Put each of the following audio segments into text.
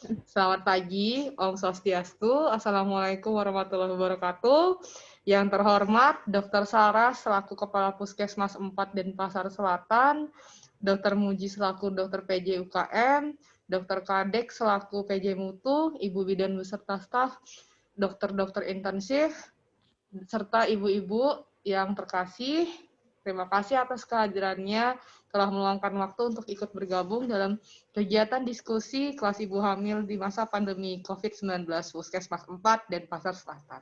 Selamat pagi, Om Swastiastu, Assalamualaikum warahmatullahi wabarakatuh. Yang terhormat, Dr. Sarah selaku Kepala Puskesmas 4 Denpasar Selatan, Dr. Muji selaku Dr. PJ UKM, Dr. Kadek selaku PJ Mutu, Ibu Bidan beserta staf, dokter-dokter intensif, serta ibu-ibu yang terkasih. Terima kasih atas kehadirannya telah meluangkan waktu untuk ikut bergabung dalam kegiatan diskusi kelas ibu hamil di masa pandemi COVID-19 Puskesmas 4 Denpasar Selatan.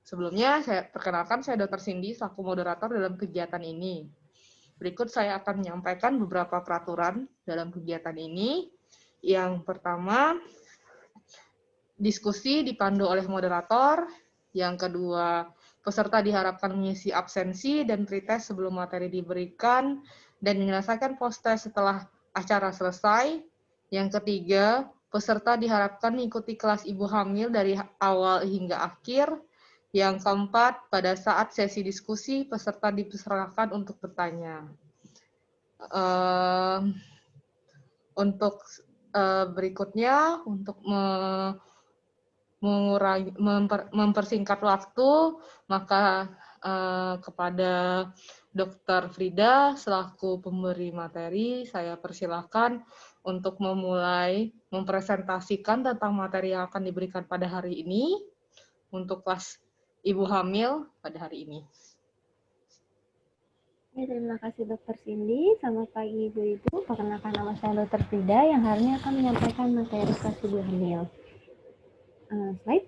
Sebelumnya, saya perkenalkan saya Dr. Cindy selaku moderator dalam kegiatan ini. Berikut saya akan menyampaikan beberapa peraturan dalam kegiatan ini. Yang pertama, diskusi dipandu oleh moderator. Yang kedua, peserta diharapkan mengisi absensi dan pretest sebelum materi diberikan dan menyelesaikan post-test setelah acara selesai. Yang ketiga, peserta diharapkan mengikuti kelas ibu hamil dari awal hingga akhir. Yang keempat, pada saat sesi diskusi, peserta dipersilakan untuk bertanya. Untuk berikutnya, untuk mempersingkat waktu, maka kepada Dr. Frida selaku pemberi materi, saya persilakan untuk memulai mempresentasikan tentang materi yang akan diberikan pada hari ini untuk kelas ibu hamil pada hari ini. Ya, terima kasih Dr. Cindy. Selamat pagi Ibu-Ibu. Perkenalkan nama saya Dr. Frida yang hari ini akan menyampaikan materi kelas ibu hamil. Slide.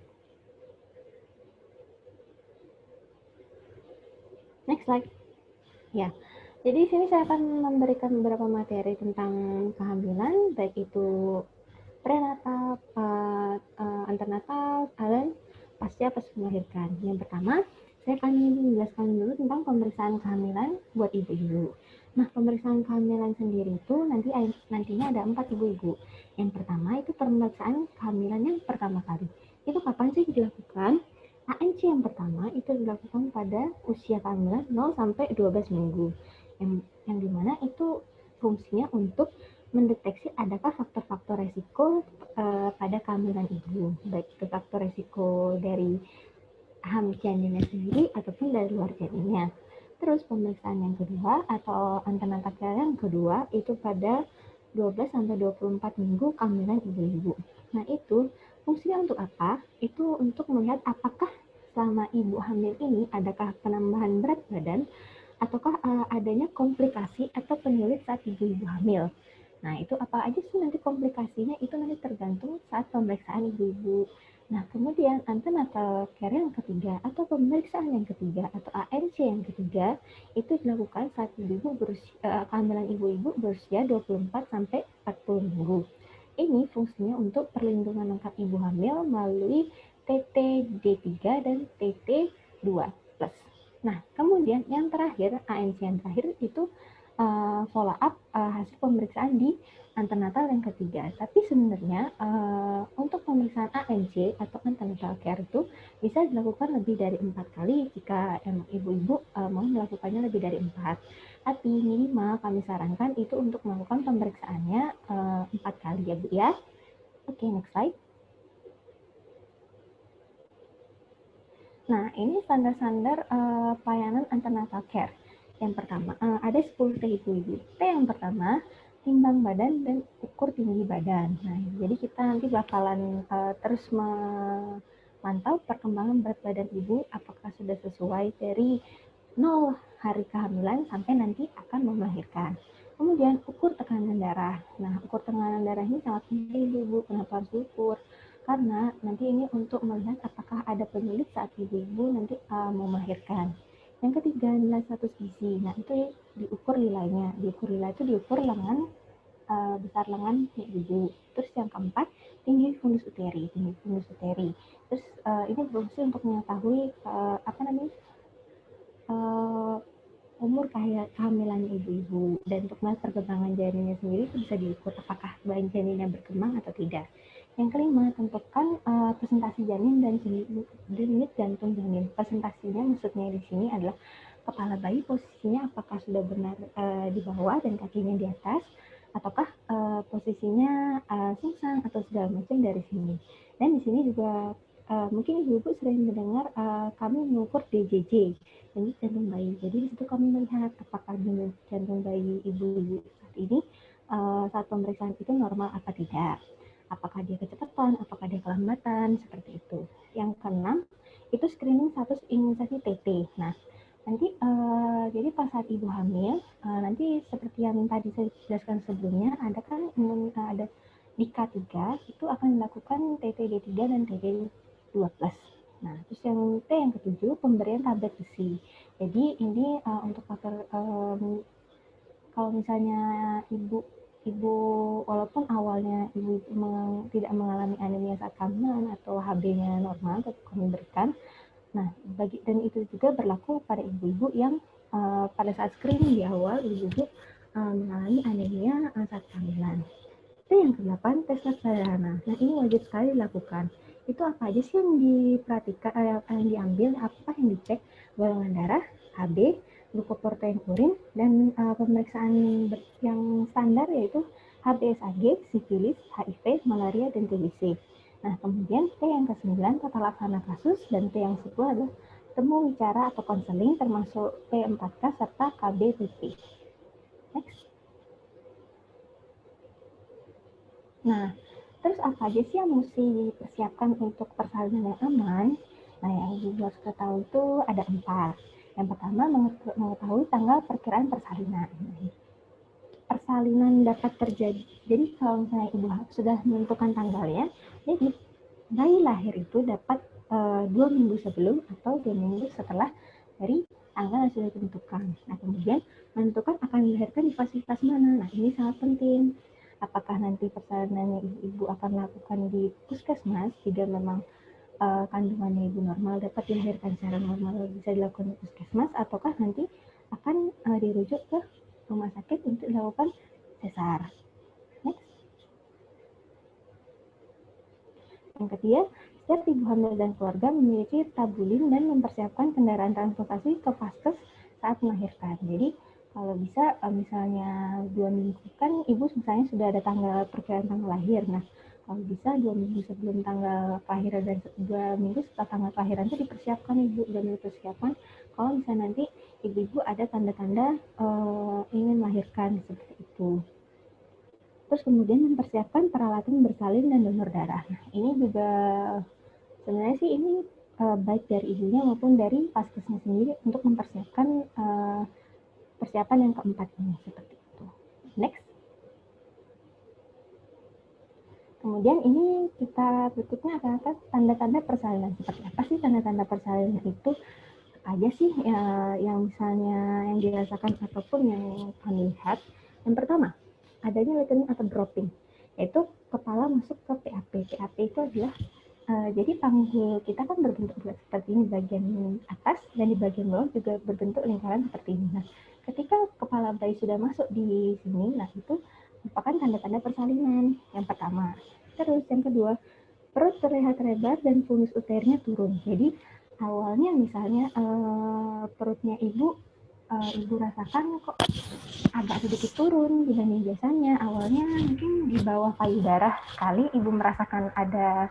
Next slide. Ya, jadi di sini saya akan memberikan beberapa materi tentang kehamilan, baik itu prenatal, antenatal, dan pasca pas melahirkan. Yang pertama, saya akan menjelaskan dulu tentang pemeriksaan kehamilan buat ibu-ibu. Nah, pemeriksaan kehamilan sendiri itu nantinya ada 4 ibu-ibu. Yang pertama itu pemeriksaan kehamilan yang pertama kali. Itu kapan sih dilakukan? ANC yang pertama itu dilakukan pada usia kehamilan 0 sampai 12 minggu. Yang dimana itu fungsinya untuk mendeteksi adakah faktor-faktor resiko pada kehamilan ibu, baik itu faktor resiko dari hamil janinnya sendiri ataupun dari luar janinnya. Terus pemeriksaan yang kedua atau antenatal care yang kedua itu pada 12 sampai 24 minggu kehamilan ibu-ibu. Nah, itu fungsinya untuk apa? Itu untuk melihat apakah selama ibu hamil ini adakah penambahan berat badan ataukah adanya komplikasi atau penyulit saat ibu-ibu hamil. Nah, itu apa aja sih nanti komplikasinya? Itu nanti tergantung saat pemeriksaan ibu-ibu. Nah, kemudian antenatal care yang ketiga atau pemeriksaan yang ketiga atau ANC yang ketiga itu dilakukan saat kehamilan ibu-ibu berusia 24 sampai 40 minggu. Ini fungsinya untuk perlindungan lengkap ibu hamil melalui TT D3 dan TT2+. Nah, kemudian yang terakhir, ANC yang terakhir itu follow up hasil pemeriksaan di antenatal yang ketiga. Tapi sebenarnya untuk pemeriksaan ANC atau antenatal care itu bisa dilakukan lebih dari 4 kali jika emang ibu-ibu mau melakukannya lebih dari 4. Tapi minimal kami sarankan itu untuk melakukan pemeriksaannya 4 kali ya Bu ya. Oke, next slide. Nah, ini standar-standar pelayanan antenatal care. Yang pertama, ada 10 T ibu-ibu. T yang pertama, timbang badan dan ukur tinggi badan. Nah, jadi kita nanti bakalan terus memantau perkembangan berat badan ibu, apakah sudah sesuai dari 0 hari kehamilan sampai nanti akan melahirkan. Kemudian ukur tekanan darah. Nah, ukur tekanan darah ini sangat penting ibu-ibu. Kenapa harus diukur? Karena nanti ini untuk melihat apakah ada penyulit saat ibu-ibu nanti mau melahirkan. Yang ketiga, nilai status gizi. Nah, itu diukur nilainya. Diukur lengan, besar lengan ibu. Terus yang keempat, tinggi fundus uteri. Terus ini berfungsi untuk mengetahui umur kehamilan ibu-ibu, dan untuk melihat perkembangan janinnya sendiri itu bisa diukur apakah janinnya berkembang atau tidak. Yang kelima, tentukan presentasi janin dan denyut jantung janin. Presentasinya maksudnya di sini adalah kepala bayi posisinya apakah sudah benar di bawah dan kakinya di atas, ataukah posisinya sungsang atau segala macam dari sini. Dan di sini juga mungkin ibu-ibu sering mendengar kami mengukur DJJ, jadi jantung bayi. Jadi di situ kami melihat apakah jantung bayi ibu-ibu saat ini saat pemeriksaan itu normal apa tidak. Apakah dia kecepatan, apakah dia kelambatan, seperti itu. Yang keenam, itu screening status imunisasi TT. Nah, nanti jadi pas saat ibu hamil, nanti seperti yang tadi saya jelaskan sebelumnya, ada kan ada di K3 itu akan dilakukan TT-D3 dan TT12. Nah, terus yang T yang ketujuh pemberian tablet besi. Jadi ini untuk faktor kalau misalnya ibu ibu walaupun awalnya ibu tidak mengalami anemia saat kehamilan atau HB-nya normal tetap kami berikan. Nah, dan itu juga berlaku pada ibu-ibu yang pada saat screening di awal ibu-ibu mengalami anemia saat kehamilan. Itu yang ke-8, tes lab sederhana. Nah, ini wajib sekali dilakukan. Itu apa aja sih yang diperhatikan, yang diambil, apa yang dicek? Golongan darah, HB, glukoprotein urin, dan pemeriksaan yang standar yaitu HBsAg, sifilis, HIV, malaria, dan TBC. Nah, kemudian T yang ke-9, tata laksana kasus, dan T yang 10 adalah temu bicara atau konseling termasuk P4K serta KBPP. Next. Nah, terus apa aja sih yang mesti dipersiapkan untuk persalinan yang aman? Nah, yang ibu harus ketahui itu ada 4. Yang pertama, mengetahui tanggal perkiraan persalinan. Persalinan dapat terjadi, jadi kalau misalnya ibu sudah menentukan tanggalnya, jadi bayi lahir itu dapat 2 minggu sebelum atau 2 minggu setelah dari tanggal yang sudah ditentukan. Nah, kemudian menentukan akan dilahirkan di fasilitas mana. Nah, ini sangat penting. Apakah nanti persalinannya ibu akan lakukan di puskesmas jika memang kandungannya ibu normal dapat dilahirkan secara normal bisa dilakukan di puskesmas, ataukah nanti akan dirujuk ke rumah sakit untuk dilakukan sesar. Next. Yang ketiga, setiap ibu hamil dan keluarga memiliki tabulin dan mempersiapkan kendaraan transportasi ke vaskes saat melahirkan. Jadi kalau bisa misalnya 2 minggu kan ibu misalnya sudah ada tanggal perkiraan tanggal lahir. Nah, kalau bisa 2 minggu sebelum tanggal kelahiran dan 2 minggu setelah tanggal kelahiran itu dipersiapkan ibu, dan dipersiapkan kalau misalnya nanti ibu-ibu ada tanda-tanda ingin melahirkan seperti itu. Terus kemudian mempersiapkan peralatan bersalin dan donor darah. Nah, ini juga sebenarnya sih ini baik dari ibunya maupun dari vaskesnya sendiri untuk mempersiapkan persiapan yang keempat ini seperti itu. Next. Kemudian ini kita berikutnya akan tanda-tanda persalinan. Seperti apa sih tanda-tanda persalinan itu? Apa aja sih yang misalnya yang dirasakan ataupun yang kami lihat? Yang pertama, adanya lightning atau dropping, yaitu kepala masuk ke PAP. PAP itu adalah jadi panggul kita kan berbentuk seperti ini bagian atas, dan di bagian bawah juga berbentuk lingkaran seperti ini. Nah, ketika kepala bayi sudah masuk di sini, nah itu merupakan tanda-tanda persalinan yang pertama. Terus yang kedua, perut terlihat lebar dan fulus uternya turun. Jadi awalnya misalnya perutnya ibu rasakan kok agak sedikit turun dibanding biasanya. Awalnya mungkin di bawah payudara sekali ibu merasakan ada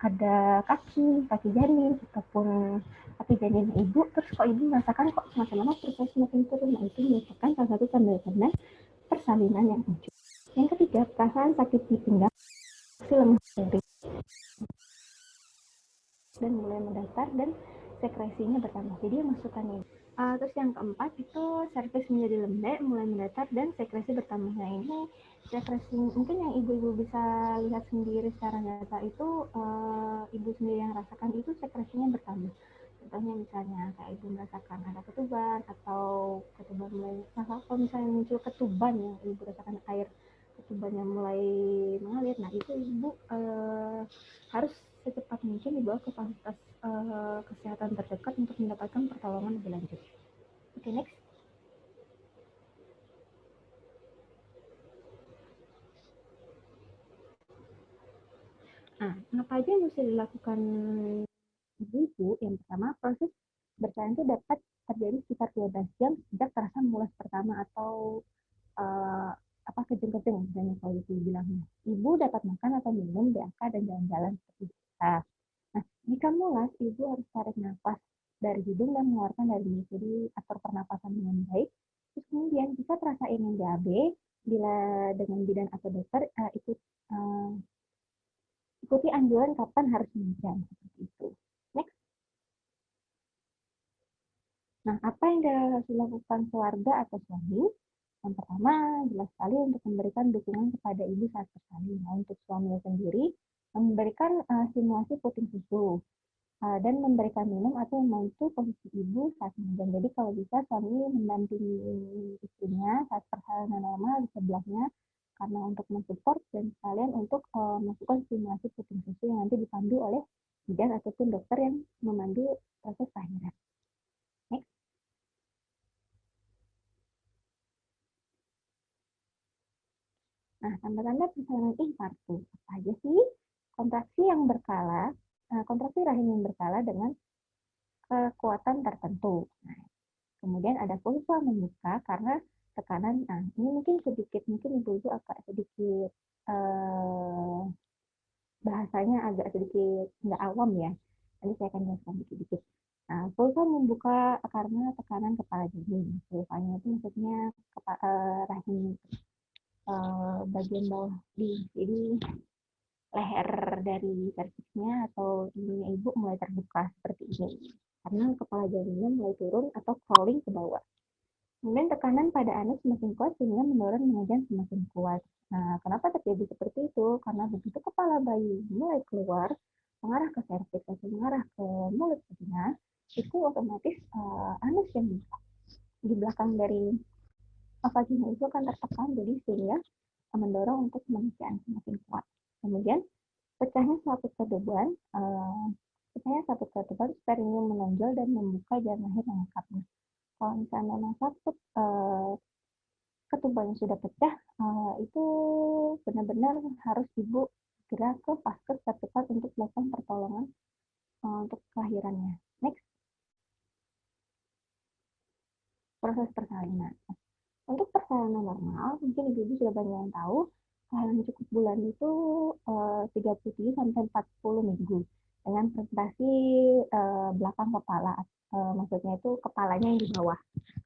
ada kaki janin ataupun kaki janin ibu, terus kok ibu merasakan kok semakin lama perutnya semakin turun. Nah, itu merupakan salah satu tanda-tanda persalinan yang muncul. Yang ketiga, perasaan sakit di pinggang, lemas nyeri, dan mulai mendatar dan sekresinya bertambah. Jadi masukannya. Terus yang keempat itu serviks menjadi lembek, mulai mendatar dan sekresi bertambah. Nah, ini sekresi mungkin yang ibu-ibu bisa lihat sendiri secara nyata itu ibu sendiri yang rasakan itu sekresinya bertambah. Contohnya misalnya kayak ibu merasakan ada ketuban atau ketuban mulai kalau misalnya muncul ketuban yang ibu rasakan air ketuban yang mulai mengalir, nah itu ibu harus secepat mungkin dibawa ke fasilitas kesehatan terdekat untuk mendapatkan pertolongan lebih lanjut. Oke, next. Nah, apa aja yang mesti dilakukan ibu? Yang pertama, proses bersalin itu dapat terjadi sekitar 12 jam sejak terasa mulas pertama atau kejeng-kejeng, misalnya kalau itu bilangnya. Ibu dapat makan atau minum, BAK, dan jalan-jalan seperti biasa. Nah, jika mulas, ibu harus tarik nafas dari hidung dan mengeluarkan dari mulut. Jadi atur pernapasan dengan baik. Terus kemudian jika terasa ingin BAB, bila dengan bidan atau dokter, ikuti anjuran kapan harus mengejan, seperti itu. Next. Nah, apa yang harus dilakukan keluarga atau suami? Yang pertama, jelas sekali untuk memberikan dukungan kepada ibu saat bersalin. Nah, untuk suami sendiri, memberikan stimulasi puting susu dan memberikan minum atau membantu posisi ibu saat mengejan. Jadi kalau bisa suami mendampingi istrinya saat persalinan normal di sebelahnya, karena untuk mensupport dan sekalian untuk melakukan stimulasi puting susu yang nanti dipandu oleh bidan ataupun dokter yang memandu proses kelahiran. Next. Nah, tanda-tanda persalinan infarksi apa aja sih? Kontraksi yang berkala, kontraksi rahim yang berkala dengan kekuatan tertentu. Nah, kemudian ada pulsa membuka karena tekanan. Nah, ini mungkin ibu-ibu agak sedikit bahasanya agak sedikit nggak awam ya. Nanti saya akan jelaskan dikit-dikit. Nah, pulsa membuka karena tekanan kepala janin. Pulsanya itu maksudnya rahim bagian bawah jadi leher dari serviksnya atau ininya ibu mulai terbuka seperti ini karena kepala janinnya mulai turun atau crawling ke bawah. Kemudian tekanan pada anus semakin kuat sehingga mendorong mengejan semakin kuat. Nah, kenapa terjadi seperti itu? Karena begitu kepala bayi mulai keluar mengarah ke serviks atau mengarah ke mulut vagina, itu otomatis anus yang di belakang dari vagina itu akan tertekan, jadi sehingga mendorong untuk mengejan semakin kuat. Kemudian pecahnya selaput ketuban, perineum menonjol dan membuka jalan lahir yang lengkap. Kalau misalnya memang selaput ketubannya sudah pecah, itu benar-benar harus ibu segera ke vaskes terdekat untuk melakukan pertolongan untuk kelahirannya. Next. Proses persalinan. Untuk persalinan normal, mungkin ibu-ibu sudah banyak yang tahu, kehamilan cukup bulan itu 37-40 minggu dengan presentasi belakang kepala, maksudnya itu kepalanya yang di bawah.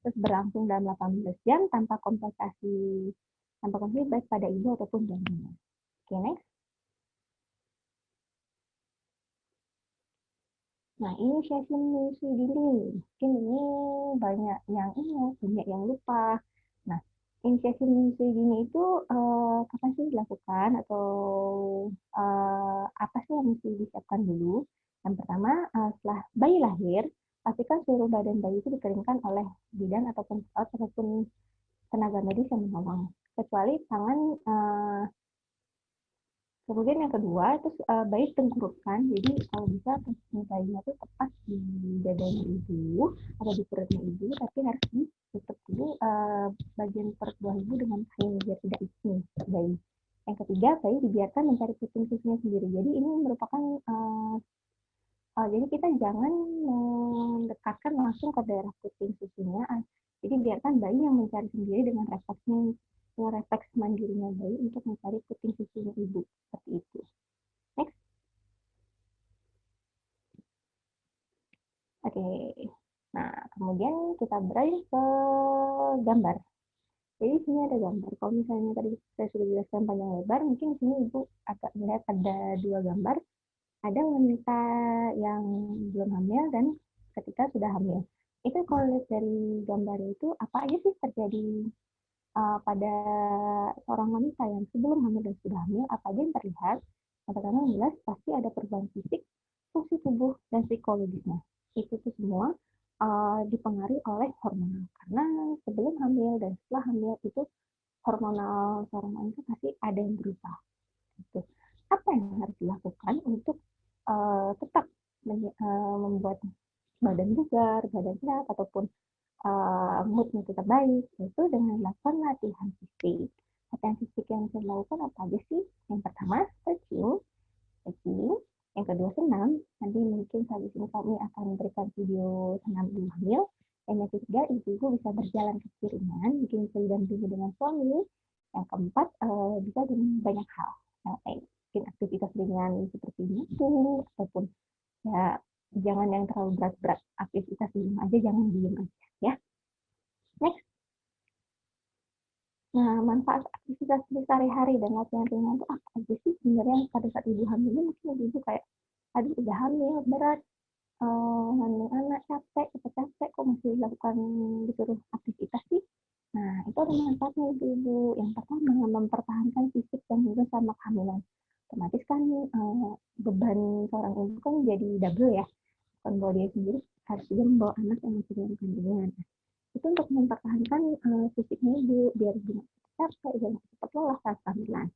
Terus berlangsung dalam 18 jam tanpa komplikasi baik pada ibu ataupun janinnya. Oke, next. Nah, ini sesi menyusui dini. Mungkin ini banyak yang ingat, banyak yang lupa. Nah, inisiasi menyusui dini itu kapan sih dilakukan atau apa sih yang mesti disiapkan dulu? Yang pertama, setelah bayi lahir, pastikan seluruh badan bayi itu dikeringkan oleh bidan ataupun perawat ataupun tenaga medis yang menolong. Kecuali tangan. Kemudian yang kedua itu bayi tengkurupkan, jadi kalau bisa posisi bayinya itu tepat di dadanya ibu atau di perutnya ibu, tapi harus ditutup dulu bagian perut buah ibu dengan kain biar tidak itching bayi. Yang ketiga, bayi dibiarkan mencari puting susunya sendiri. Jadi ini merupakan jadi kita jangan mendekatkan langsung ke daerah puting susunya. Jadi biarkan bayi yang mencari sendiri dengan refleks mandirinya bayi untuk mencari puting susunya ibu, seperti itu. Next. Oke. Nah, kemudian kita beralih ke gambar. Jadi sini ada gambar. Kalau misalnya tadi saya sudah jelaskan panjang lebar, mungkin di sini ibu agak melihat ada dua gambar. Ada wanita yang belum hamil dan ketika sudah hamil. Itu kalau lihat dari gambar itu apa aja sih terjadi pada seorang wanita yang sebelum hamil dan sudah hamil, apa aja yang terlihat? Yang pertama jelas pasti ada perubahan fisik, fungsi tubuh, dan psikologisnya. Itu tuh semua dipengaruhi oleh hormonal. Karena sebelum hamil dan setelah hamil itu hormonal seorang wanita pasti ada yang berubah. Gitu. Apa yang harus dilakukan untuk tetap membuat badan bugar, badan sehat, ataupun moodnya tetap baik, yaitu dengan melakukan latihan fisik. Latihan fisik yang bisa dilakukan apa aja sih? Yang pertama, stretching. Yang kedua, senam. Nanti mungkin saat ini kami akan memberikan video senam ibu hamil. yang ketiga, ibu bisa berjalan kaki ringan, mungkin bisa didampingi dengan suami. Yang keempat, bisa dengan banyak hal. Mungkin aktivitas ringan seperti itu, ataupun ya jangan yang terlalu berat-berat. Aktivitas di rumah aja, jangan diem aja. Ya. Next. Nah, manfaat aktivitas di sehari-hari dan latihan ringan itu apa aja sih sebenarnya pada saat ibu hamil ini? Mungkin ibu kayak, aduh udah hamil, berat, ngandung anak, capek kok masih dilakukan disuruh aktivitas sih. Nah, itu ada manfaatnya ibu-ibu. Yang pertama, mempertahankan fisik dan juga sama kehamilan. Otomatis kan beban seorang ibu kan jadi double ya. Bukan bawa dia sendiri, harus juga membawa anak yang masih dalam kandungan. Itu untuk mempertahankan fisiknya ibu, biar ibu capek, jangan cepat lelah saat kehamilan.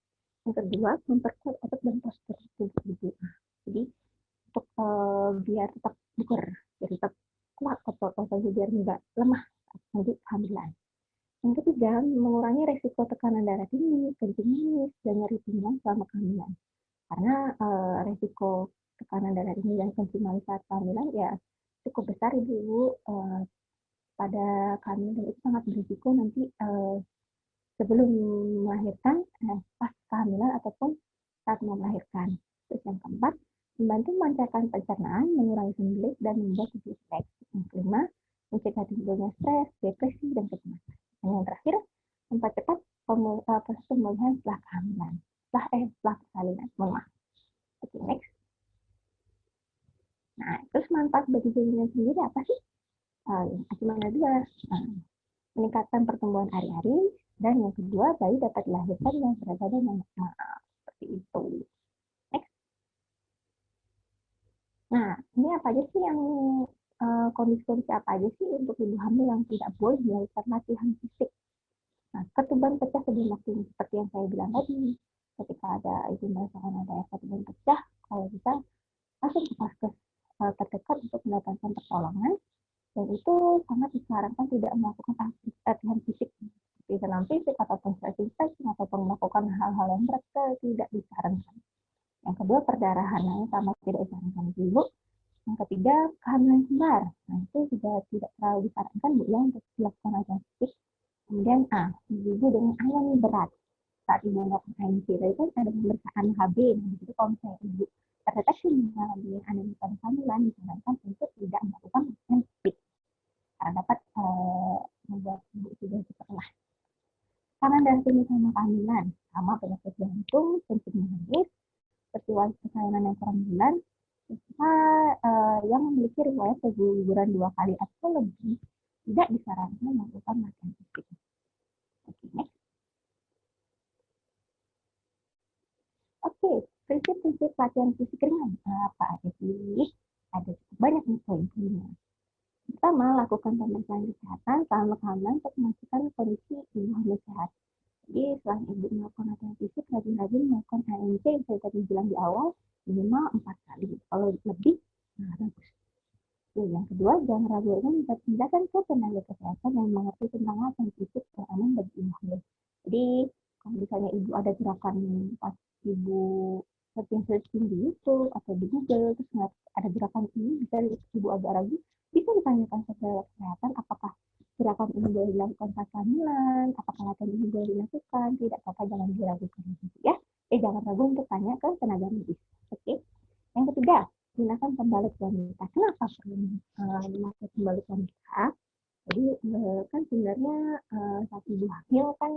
Yang kedua, memperkuat otot dan postur tubuh ibu. Jadi, untuk biar tetap bugar, biar tetap kuat otot-ototnya, biar nggak lemah nanti kehamilan. Yang ketiga, mengurangi resiko tekanan darah tinggi, kencing manis, dan nyeri pinggang selama kehamilan. Karena resiko tekanan darah tinggi dan kencing manis saat kehamilan ya cukup besar ibu pada kehamilan, itu sangat berisiko nanti sebelum melahirkan, pas kehamilan ataupun saat mau melahirkan. Terus yang keempat, membantu melancarkan pencernaan, mengurangi sembelit, dan membuat tubuh rileks. Yang kelima, mencegah timbulnya stres, depresi, dan kecemasan. Dan yang terakhir, mempercepat proses pemulihan setelah kehamilan, setelah persalinan. Oke, next. Nah, terus manfaat bagi dirinya sendiri apa sih? Cuma ada dua. Meningkatkan pertumbuhan hari-hari, dan yang kedua, bayi dapat dilahirkan dengan berat badan yang normal. Seperti itu. Next. Nah, ini apa aja sih yang kondisi-kondisi apa aja sih untuk ibu hamil yang tidak boleh melakukan latihan fisik? Nah, ketuban pecah sebelum waktu, seperti yang saya bilang tadi. Ketika ada ibu merasakan ada ketuban pecah, kalau bisa langsung ke vaskes terdekat untuk mendapatkan pertolongan. Dan itu sangat disarankan tidak melakukan latihan fisik seperti senam fisik ataupun stretching ataupun melakukan hal-hal yang berat, tidak disarankan. Yang kedua, perdarahan, sama tidak disarankan dulu. Yang ketiga, kehamilan kembar. Nah, itu juga tidak terlalu disarankan Bu ya untuk dilakukan latihan fisik. Kemudian ibu dengan ayam berat. Saat ibu melakukan ANC tadi kan ada pemeriksaan HB. Nah, itu kalau misalnya ibu terdeteksi mengalami anemia pada kehamilan, disarankan untuk tidak melakukan latihan fisik. Dapat membuat ibu sudah cepat. Tekanan darah tinggi sama kehamilan, sama penyakit jantung, kencing manis, peristiwa persalinan yang kurang bulan, serta yang memiliki riwayat keguguran 2 kali atau lebih, tidak disarankan melakukan latihan fisik. Oke, next. Oke, prinsip-prinsip latihan fisik ringan apa aja sih? Ada cukup banyak nih poin-poinnya. Pertama, lakukan pemeriksaan kesehatan selama kehamilan untuk memastikan kondisi ibu hamil sehat. Jadi, selain ibu melakukan latihan fisik, rajin-rajin melakukan ANC yang saya tadi bilang di awal, minimal 4 kali. Kalau lebih, bagus. Yang kedua, jangan ragu-ragu minta tindakan ke tenaga kesehatan yang mengerti tentang latihan fisik yang aman bagi ibu hamil. Jadi, kalau misalnya ibu ada gerakan pas ibu searching di YouTube atau di Google, terus ada gerakan ini, bisa ibu agak ragu, bisa ditanyakan ke kesehatan apakah gerakan ini boleh dilakukan saat kehamilan, apakah latihan ini boleh dilakukan, tidak apa-apa, jangan diragukan ya. Jangan ragu untuk tanya ke tenaga medis. Oke. Yang ketiga, gunakan pembalut wanita. Kenapa perlu memakai pembalut wanita? Jadi kan sebenarnya saat ibu hamil kan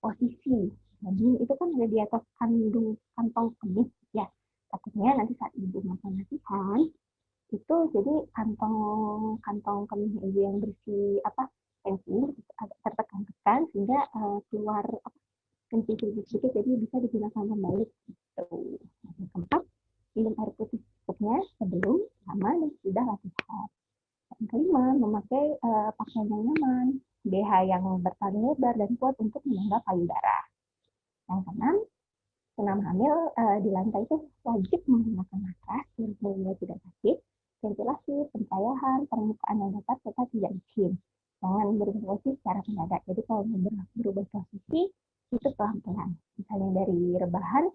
posisi, jadi itu kan ada di atas kantong kemih ya. Takutnya nanti saat ibu melakukan latihan itu jadi kantong kemih ibu yang bersih kencing agak tertekan-tekan sehingga keluar kencing sedikit, jadi bisa digunakan pembalut gitu. Yang keempat, minum air putih secukupnya sebelum, sama, dan sudah latihan. Yang kelima, memakai pakaian yang nyaman, BH yang bertali lebar dan kuat untuk menyangga payudara. Yang keenam, senam hamil di lantai itu wajib menggunakan matras sehingga tidak sakit, ventilasi, pencahayaan, permukaan yang dapat tetap tidak licin. Jangan berubah posisi secara mendadak. Jadi kalau berubah posisi itu pelan-pelan. Misalnya dari rebahan,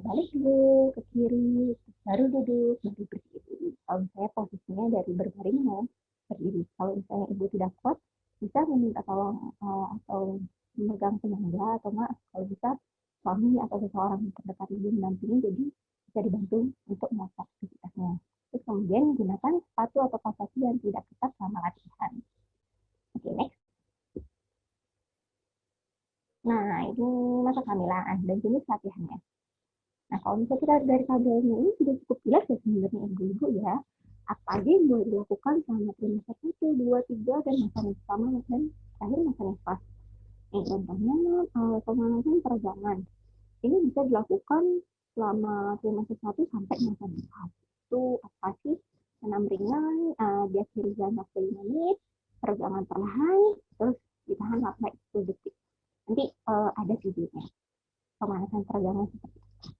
balik dulu ke kiri, baru duduk, baru berdiri. Kalau misalnya posisinya dari berbaring mau berdiri. Kalau misalnya ibu tidak kuat, bisa meminta tolong atau memegang penyangga, atau enggak kalau bisa suami atau seseorang terdekat ibu mendampingi, jadi bisa dibantu untuk melakukan aktivitasnya. Terus kemudian gunakan sepatu atau kaos kaki yang tidak ketat selama latihan. Oke, next. Nah, ini masa kehamilan dan jenis latihannya. Nah, kalau misalnya kita dari tabelnya ini sudah cukup jelas ya sebenarnya ibu-ibu ya. Apa aja yang boleh dilakukan selama trimester 1, 2, 3, dan masa pertama dan terakhir masa nifas. Contohnya pemanasan peregangan. Ini bisa dilakukan selama trimester 1 sampai masa nifas. Itu apa sih? Senam ringan, di akhir jalan waktu 5 menit, peregangan perlahan, terus ditahan sampai 10 detik. Nanti ada videonya. Pemanasan peregangan seperti itu.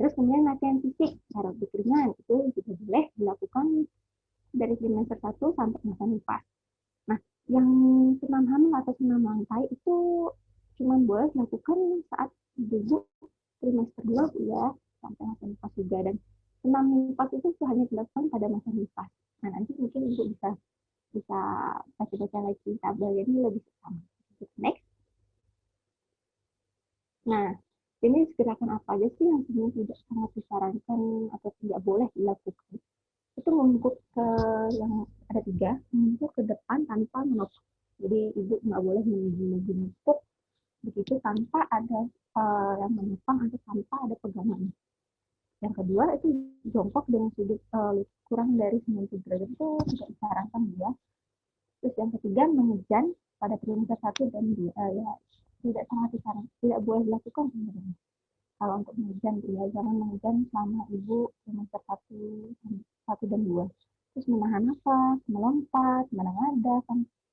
Terus kemudian latihan fisik, aerobik ringan, itu juga boleh dilakukan dari trimester 1 sampai masa nifas. Nah, yang senam hamil atau senam lantai itu cuma boleh dilakukan saat ibu trimester 2 ya, sampai masa nifas juga. Dan senam nifas itu hanya dilakukan pada masa nifas. Nah, nanti mungkin ibu bisa baca-baca lagi tabel ini lebih sama. Next. Nah, ini gerakan apa aja sih yang sebenarnya tidak sangat disarankan atau tidak boleh dilakukan? Itu membungkuk ke yang ada 3, membungkuk ke depan tanpa menopang. Jadi ibu nggak boleh membungkuk begitu tanpa ada yang menopang atau tanpa ada pegangan. Yang kedua itu jongkok dengan sudut kurang dari 90 derajat itu tidak disarankan ya. Terus yang ketiga mengejan pada trimester 1 dan 2 ya tidak sangat disarankan, tidak boleh dilakukan sebenarnya. Kalau untuk mengejan ya jangan mengejan selama ibu trimester 1 dan 2. Terus menahan nafas, melompat, menengadah,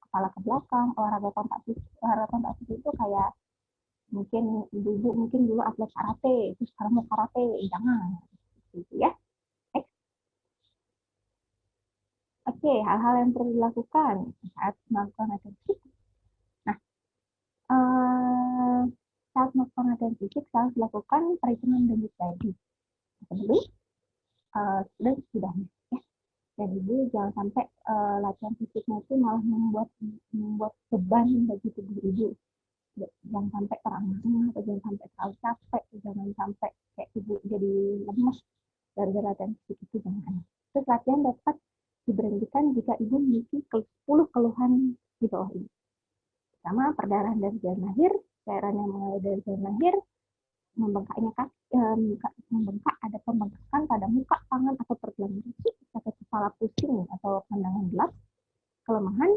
kepala ke belakang, olahraga kontak fisik itu kayak mungkin ibu-ibu mungkin dulu atlet karate, terus sekarang mau karate, jangan gitu ya. Oke, hal-hal yang perlu dilakukan saat melakukan latihan fisik. Nah, saat melakukan latihan fisik harus dilakukan perhitungan denyut nadi. Dulu dan sudahnya ya. Dan ibu jangan sampai latihan fisiknya itu malah membuat beban bagi tubuh ibu. Jangan sampai terang-terang atau jangan sampai terlalu capek, jangan sampai kayak ibu jadi lemes gara-gara latihan fisik itu jangan. Terus latihan dapat diberhentikan jika ibu memiliki 10 keluhan di bawah ini. Pertama, perdarahan dari jalan lahir, cairan yang mengalir dari jalan lahir, membengkaknya membengkak, ada pembengkakan pada muka, tangan atau pergelangan kaki, sakit kepala pusing atau pandangan gelap, kelemahan,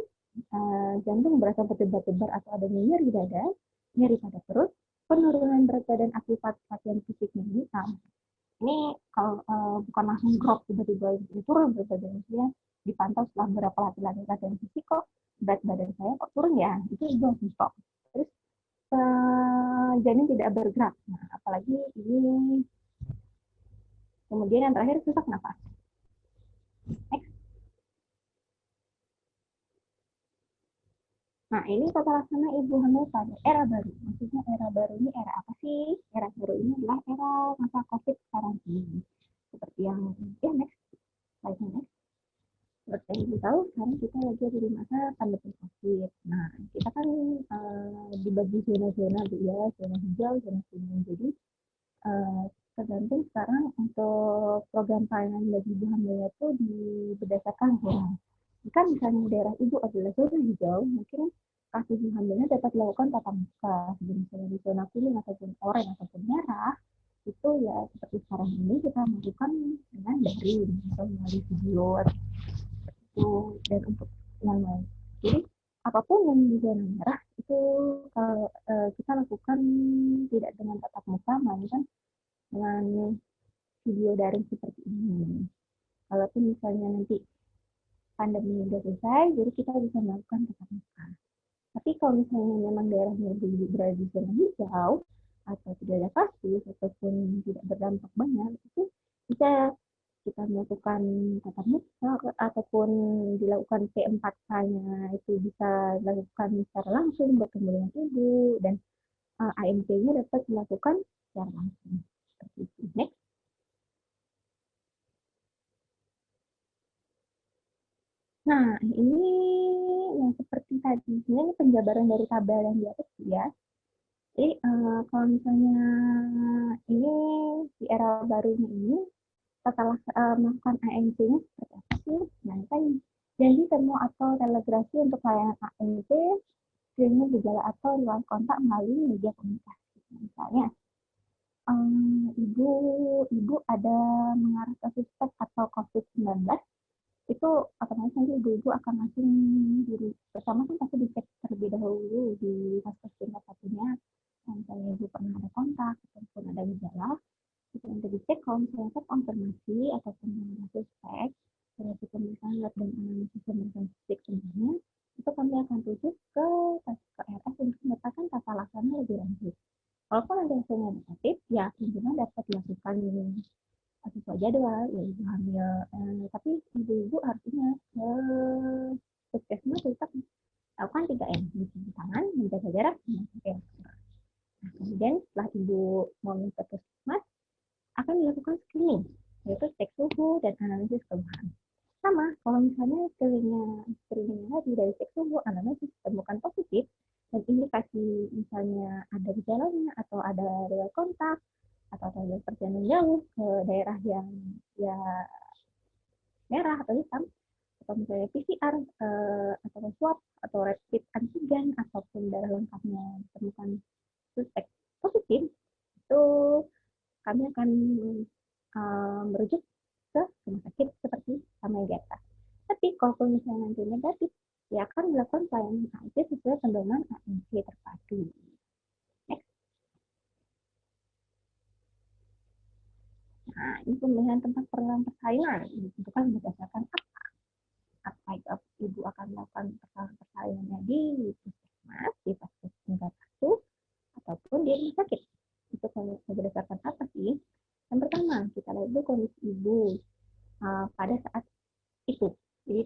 jantung berasa berdebar-debar atau ada nyeri dada, nyeri pada perut, penurunan berat badan akibat latihan fisik ini. Ini kalau bukan langsung drop tiba-tiba turun berat badannya, dipantau setelah beberapa latihan fisik kok berat badan saya kok turun ya, itu harus stop. Terus janin tidak bergerak. Nah, apalagi ini. Kemudian yang terakhir sesak nafas. Next. Nah, ini tata laksana ibu hamil pada era baru. Maksudnya era baru ini era apa sih? Era baru ini adalah era masa COVID sekarang ini. Seperti yang next. Next. Seperti yang kita tahu, sekarang kita lagi ada di masa pandemi COVID. Nah, kita kan dibagi zona-zona ya, zona hijau, zona kuning. Jadi tergantung sekarang untuk program pelayanan bagi ibu hamilnya itu berdasarkan zona. Jika misalnya daerah ibu adalah zona hijau, mungkin kasus ibu hamilnya dapat dilakukan tatap muka. Jadi misalnya di zona kuning ataupun oranye ataupun merah, itu ya seperti sekarang ini kita melakukan dengan daring atau melalui video itu. Dan untuk yang lain, jadi apapun yang di zona merah itu kalau kita lakukan tidak dengan tatap muka, melainkan dengan video daring seperti ini. Kalaupun misalnya nanti pandemi sudah selesai, jadi kita bisa melakukan tatap muka. Tapi kalau misalnya memang daerahnya berada di zona hijau atau tidak ada kasus ataupun tidak berdampak banyak, itu bisa kita melakukan tatap muka ataupun dilakukan P4K-nya itu bisa dilakukan secara langsung bertemu dengan ibu, dan AMP-nya dapat dilakukan secara langsung. Seperti itu. Next. Nah, ini yang seperti tadi, ini penjabaran dari tabel yang di atas ya. Jadi kalau misalnya ini di era barunya ini, setelah melakukan ANC-nya seperti apa sih? Nah, kan janji temu atau telegrasi untuk layanan ANC, screening gejala atau ruang kontak melalui media komunikasi. Misalnya, ibu ibu ada mengarah ke suspek atau COVID-19, itu otomatis nanti ibu-ibu akan langsung diri pertama kan pasti dicek terlebih dahulu di vaskes tingkat satunya, misalnya ibu pernah ada kontak ataupun ada gejala, itu nanti dicek kalau misalnya konfirmasi ataupun ada suspek dari pemeriksaan lab dan analisis pemeriksaan fisik semuanya, itu kami akan tuju ke RS untuk mendapatkan tata laksana lebih lanjut. Walaupun nanti hasilnya negatif, ya kunjungan dapat dilakukan sesuai jadwal, ya ibu hamil. Tapi ibu-ibu harus ingat puskesmas tetap lakukan 3M, mencuci tangan, menjaga jarak, memakai masker. Nah, kemudian setelah ibu mau ke puskesmas, akan dilakukan screening, yaitu cek suhu dan analisis keluhan. Sama, kalau misalnya screeningnya tadi dari cek suhu, analisis ditemukan positif, dan indikasi misalnya ada gejalanya atau ada riwayat kontak, atau ada perjalanan jauh ke daerah yang ya merah atau hitam, atau misalnya PCR atau swab atau rapid antigen ataupun darah lengkapnya ditemukan suspek positif, itu kami akan merujuk ke rumah sakit seperti sama yang di atas. Tapi kalau misalnya nanti negatif, ya akan dilakukan pelayanan ANC sesuai pedoman ANC terpadu. Next. Nah, ini pemilihan tempat persaingan ditentukan berdasarkan apa ibu akan melakukan persaingannya di puskesmas, di vaskes tingkat 1, ataupun di rumah sakit. Itu berdasarkan apa sih? Yang pertama, kita lihat dulu kondisi ibu pada saat itu. Jadi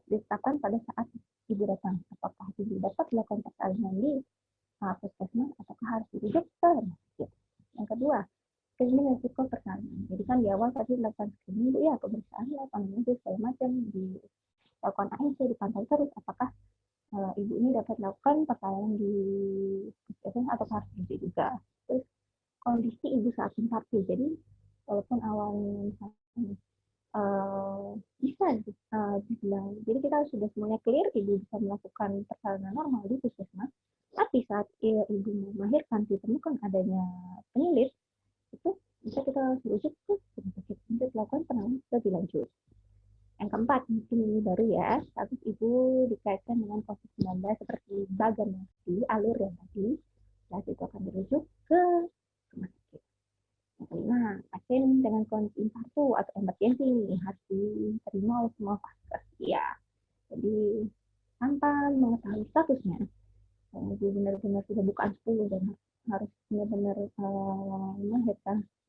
ditetapkan pada saat ibu datang. Apakah ibu dapat dilakukan persalinan di puskesmas ataukah harus dirujuk ke rumah sakit. Yang kedua, screening risiko persalinan. Jadi kan di awal tadi dilakukan screening, Bu, ya pemeriksaan lab, analisis segala macam, dilakukan ANC, dipantau terus apakah ibu ini dapat melakukan persalinan di puskesmas atau harus dirujuk juga. Terus kondisi ibu saat infarksi. Jadi walaupun awalnya misalnya bisa dibilang, jadi kita sudah semuanya clear, ibu bisa melakukan persalinan normal di puskesmas, tapi saat ibu melahirkan ditemukan adanya penyulit, itu bisa kita rujuk ke rumah sakit untuk melakukan penanganan lebih lanjut. Yang keempat, mungkin ini baru ya, status ibu dikaitkan dengan COVID-19 seperti bagan yang tadi, alur yang tadi, saat itu akan dirujuk ke rumah sakit. Yang kelima, pasien dengan kondisi infarksi atau emergensi ini harus diterima oleh semua vaskes. Ya, jadi tanpa mengetahui statusnya, ibu benar-benar sudah bukan 10 dan harus benar-benar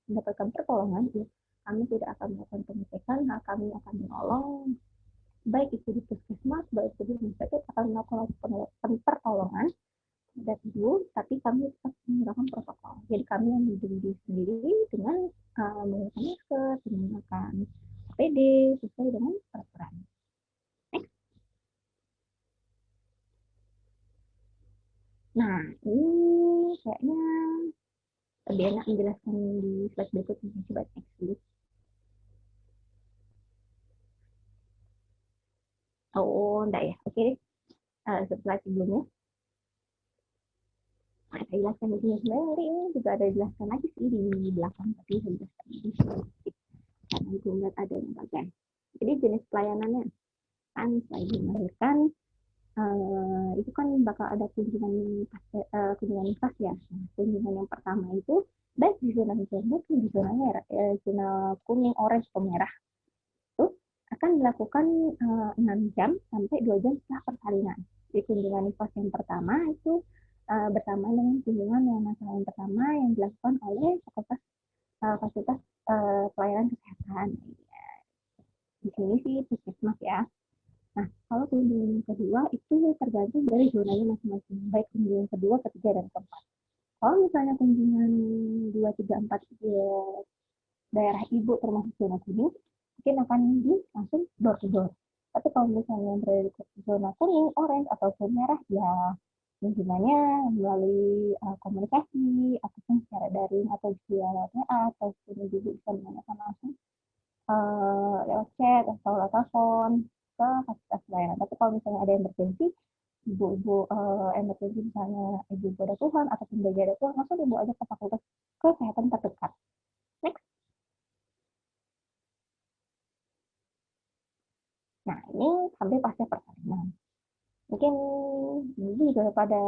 mendapatkan pertolongan, ya, kami tidak akan melakukan pengecekan, kami akan menolong, baik itu di puskesmas, baik itu di rumah sakit, akan melakukan pertolongan dan ibu, tapi kami tetap menggunakan protokol. Jadi kami yang melindungi sendiri dengan menggunakan masker, menggunakan APD sesuai dengan peraturan. Nah, ini kayaknya lebih enak menjelaskan di slide berikutnya. Coba next dulu. Oh, enggak ya. Oke. Setelah sebelumnya. Nah, saya jelaskan di sini. Sebenarnya ini juga ada jelaskan lagi sih di belakang, tapi saya jelaskan di sini. Karena itu melihat ada yang bagian. Jadi jenis pelayanannya. Kan setelah ibu melahirkan, itu kan bakal ada kunjungan pas ya. Nah, kunjungan yang pertama itu baik di zona hijau maupun di zona merah, zona kuning, orange, atau merah, itu akan dilakukan 6 jam sampai 2 jam setelah persalinan. Di kunjungan pas yang pertama itu bersamaan dengan kunjungan yang masalah yang pertama yang dilakukan oleh fasilitas pelayanan kesehatan. Di sini sih puskesmas ya. Nah, kalau kunjungan kedua itu tergantung dari zonanya masing-masing, baik kunjungan kedua, ketiga, dan keempat. Kalau misalnya kunjungan 2, 3, 4 daerah ibu termasuk zona kuning, mungkin akan langsung door to door. Tapi kalau misalnya yang berada di zona kuning, orange, ataupun merah, ya hubungannya melalui komunikasi, ataupun secara daring, atau via WA, ataupun juga bisa menanyakan langsung lewat chat atau lewat telepon ke fasilitas layanan. Tapi kalau misalnya ada emergensi, ibu-ibu emergensi misalnya ibu-ibu ada Tuhan ataupun bayi ada Tuhan, langsung ibu aja ke fakultas kesehatan terdekat. Next. Nah, ini sampai pasca persalinan. Mungkin ibu juga pada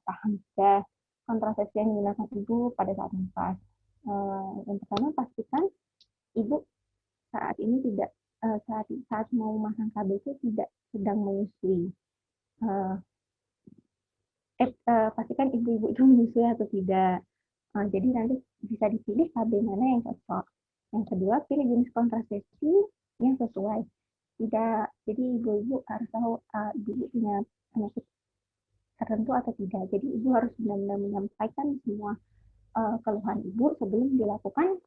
paham ya kontrasepsi yang digunakan ibu pada saat nifas. Yang pertama, pastikan ibu saat ini tidak saat mau memasang KB itu tidak sedang menyusui. Pastikan ibu-ibu itu menyusui atau tidak. Jadi nanti bisa dipilih KB mana yang cocok. Yang kedua, pilih jenis kontrasepsi yang sesuai. Tidak, jadi ibu-ibu harus tahu ibu-ibu punya penyakit tertentu atau tidak. Jadi ibu harus benar-benar menyampaikan semua keluhan ibu sebelum dilakukan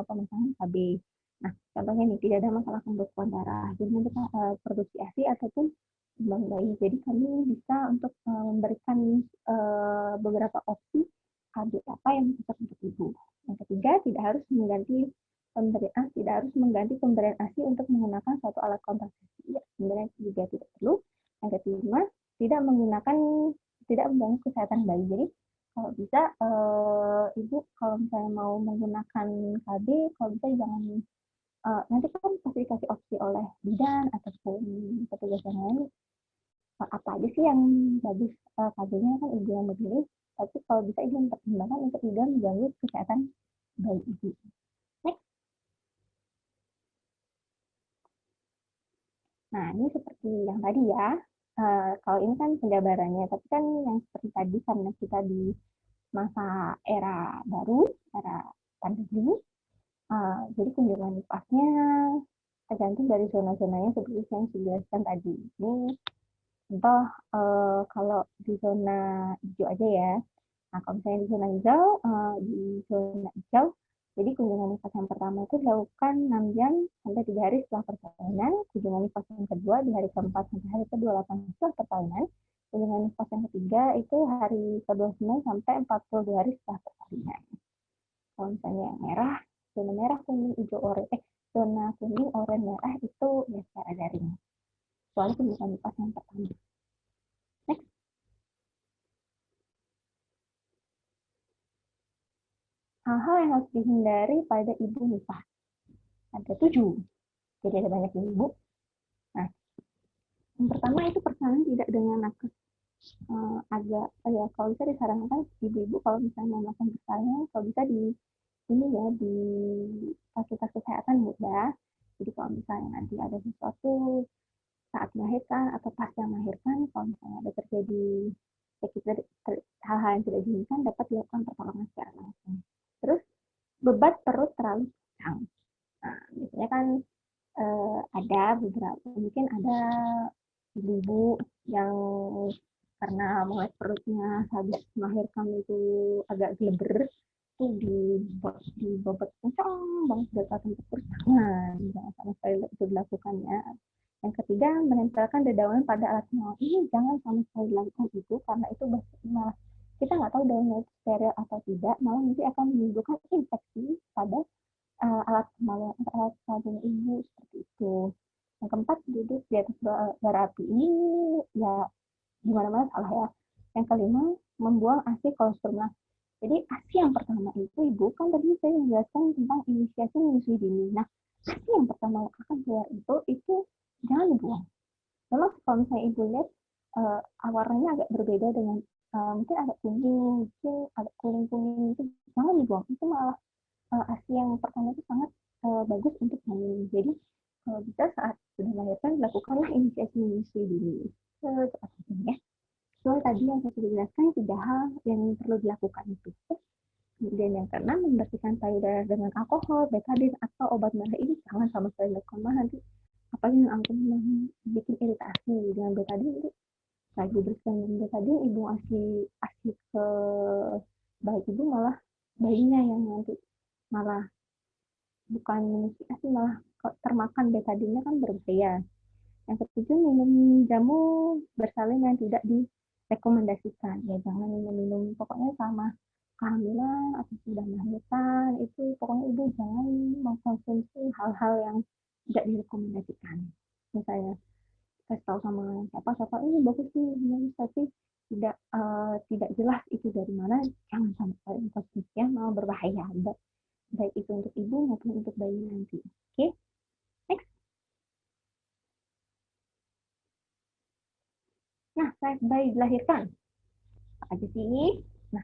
pemasangan KB. Nah, contohnya nih, tidak ada masalah pembekuan darah. Jadi nanti produksi ASI ataupun kembang bayi. Jadi kami bisa untuk memberikan beberapa opsi KB apa yang cocok untuk ibu. Yang ketiga, tidak harus mengganti pemberian tidak harus mengganti pemberian ASI untuk menggunakan suatu alat kontrasepsi. Ya, sebenarnya juga tidak perlu. Yang kelima, tidak mengganggu kesehatan bayi. Jadi kalau bisa ibu kalau misalnya mau menggunakan KB, kalau bisa jangan nanti kan pasti dikasih opsi oleh bidan ataupun petugas yang lain apa aja sih yang bagus KB-nya kan ibu yang memilih, tapi kalau bisa ibu mempertimbangkan untuk tidak mengganggu kesehatan bayi ibu. Next. Nah, ini seperti yang tadi ya. Kalau ini kan penjabarannya, tapi kan yang seperti tadi karena kita di masa era baru, era pandemi, jadi kunjungan nifasnya tergantung dari zona-zonanya seperti yang sudah dijelaskan tadi. Ini contoh kalau di zona hijau aja ya. Nah, kalau misalnya di zona hijau, jadi kunjungan nifas yang pertama itu dilakukan 6 jam sampai 3 hari setelah persalinan. Kunjungan nifas yang kedua di hari keempat sampai hari ke-28 setelah persalinan. Kunjungan nifas yang ketiga itu hari ke-29 sampai 42 hari setelah persalinan. Kalau misalnya yang merah, zona merah, kuning, hijau, oranye, zona kuning, oranye, merah itu ya secara daring. Soalnya kunjungan nifas yang pertama. Next. Hal-hal yang harus dihindari pada ibu nifas. Ada 7. Jadi ada banyak ibu. Nah, yang pertama itu persalinan tidak dengan nakes. Agak ya kalau bisa disarankan ibu-ibu kalau misalnya mau melakukan persalinan kalau bisa di ini ya di fasilitas kesehatan mudah. Jadi kalau misalnya nanti ada sesuatu saat melahirkan atau pasca melahirkan, kalau misalnya ada terjadi hal-hal yang tidak diinginkan dapat dilakukan pertolongan secara langsung. Terus beban perut terlalu panjang. Nah, biasanya kan ada beberapa mungkin ada ibu-ibu yang karena mulai perutnya habis melahirkan itu agak geleber itu dibobot kencang banget dari tempat perut, jangan sama sekali itu dilakukan ya. Yang ketiga, menempelkan dedaunan pada alat kemaluan ini jangan sama sekali dilakukan itu karena itu malah kita nggak tahu daunnya itu steril atau tidak, malah nanti akan menimbulkan infeksi pada alat kemaluan alat kemaluan ibu seperti itu. Yang keempat, duduk di atas bara api ini ya gimana-mana salah ya. Yang kelima, membuang ASI kolostrum. Nah, jadi ASI yang pertama itu ibu kan tadi saya menjelaskan tentang inisiasi menyusui dini. Nah, ASI yang pertama akan keluar itu jangan dibuang. Memang kalau misalnya ibu lihat warnanya agak berbeda dengan mungkin agak kuning, mungkin agak kuning-kuning itu jangan dibuang. Itu malah ASI yang pertama itu sangat bagus untuk janin. Jadi kalau bisa saat sudah melahirkan lakukanlah inisiasi menyusui dini secepat mungkin ya. So tadi yang saya sudah jelaskan 3 hal yang perlu dilakukan itu. Kemudian yang keenam, membersihkan payudara dengan alkohol, betadine atau obat merah ini jangan sama sekali dilakukan, nanti apalagi yang alkohol bikin iritasi. Dengan betadine itu lagi bersihkan dengan betadine ibu asih ke bayi ibu malah bayinya yang nanti malah bukan asih malah termakan betadinnya kan berbahaya. Yang ketujuh, minum jamu bersalin yang tidak direkomendasikan. Ya, jangan minum pokoknya sama kehamilan atau sudah melahirkan, itu pokoknya ibu jangan mengkonsumsi hal-hal yang tidak direkomendasikan. Misalnya kasih tahu sama siapa ini bagus sih, tapi tidak jelas itu dari mana, jangan sampai konsumsinya malah berbahaya, baik itu untuk ibu maupun untuk bayi nanti. Oke, next. Nah, saat bayi dilahirkan apa aja sih? Nah,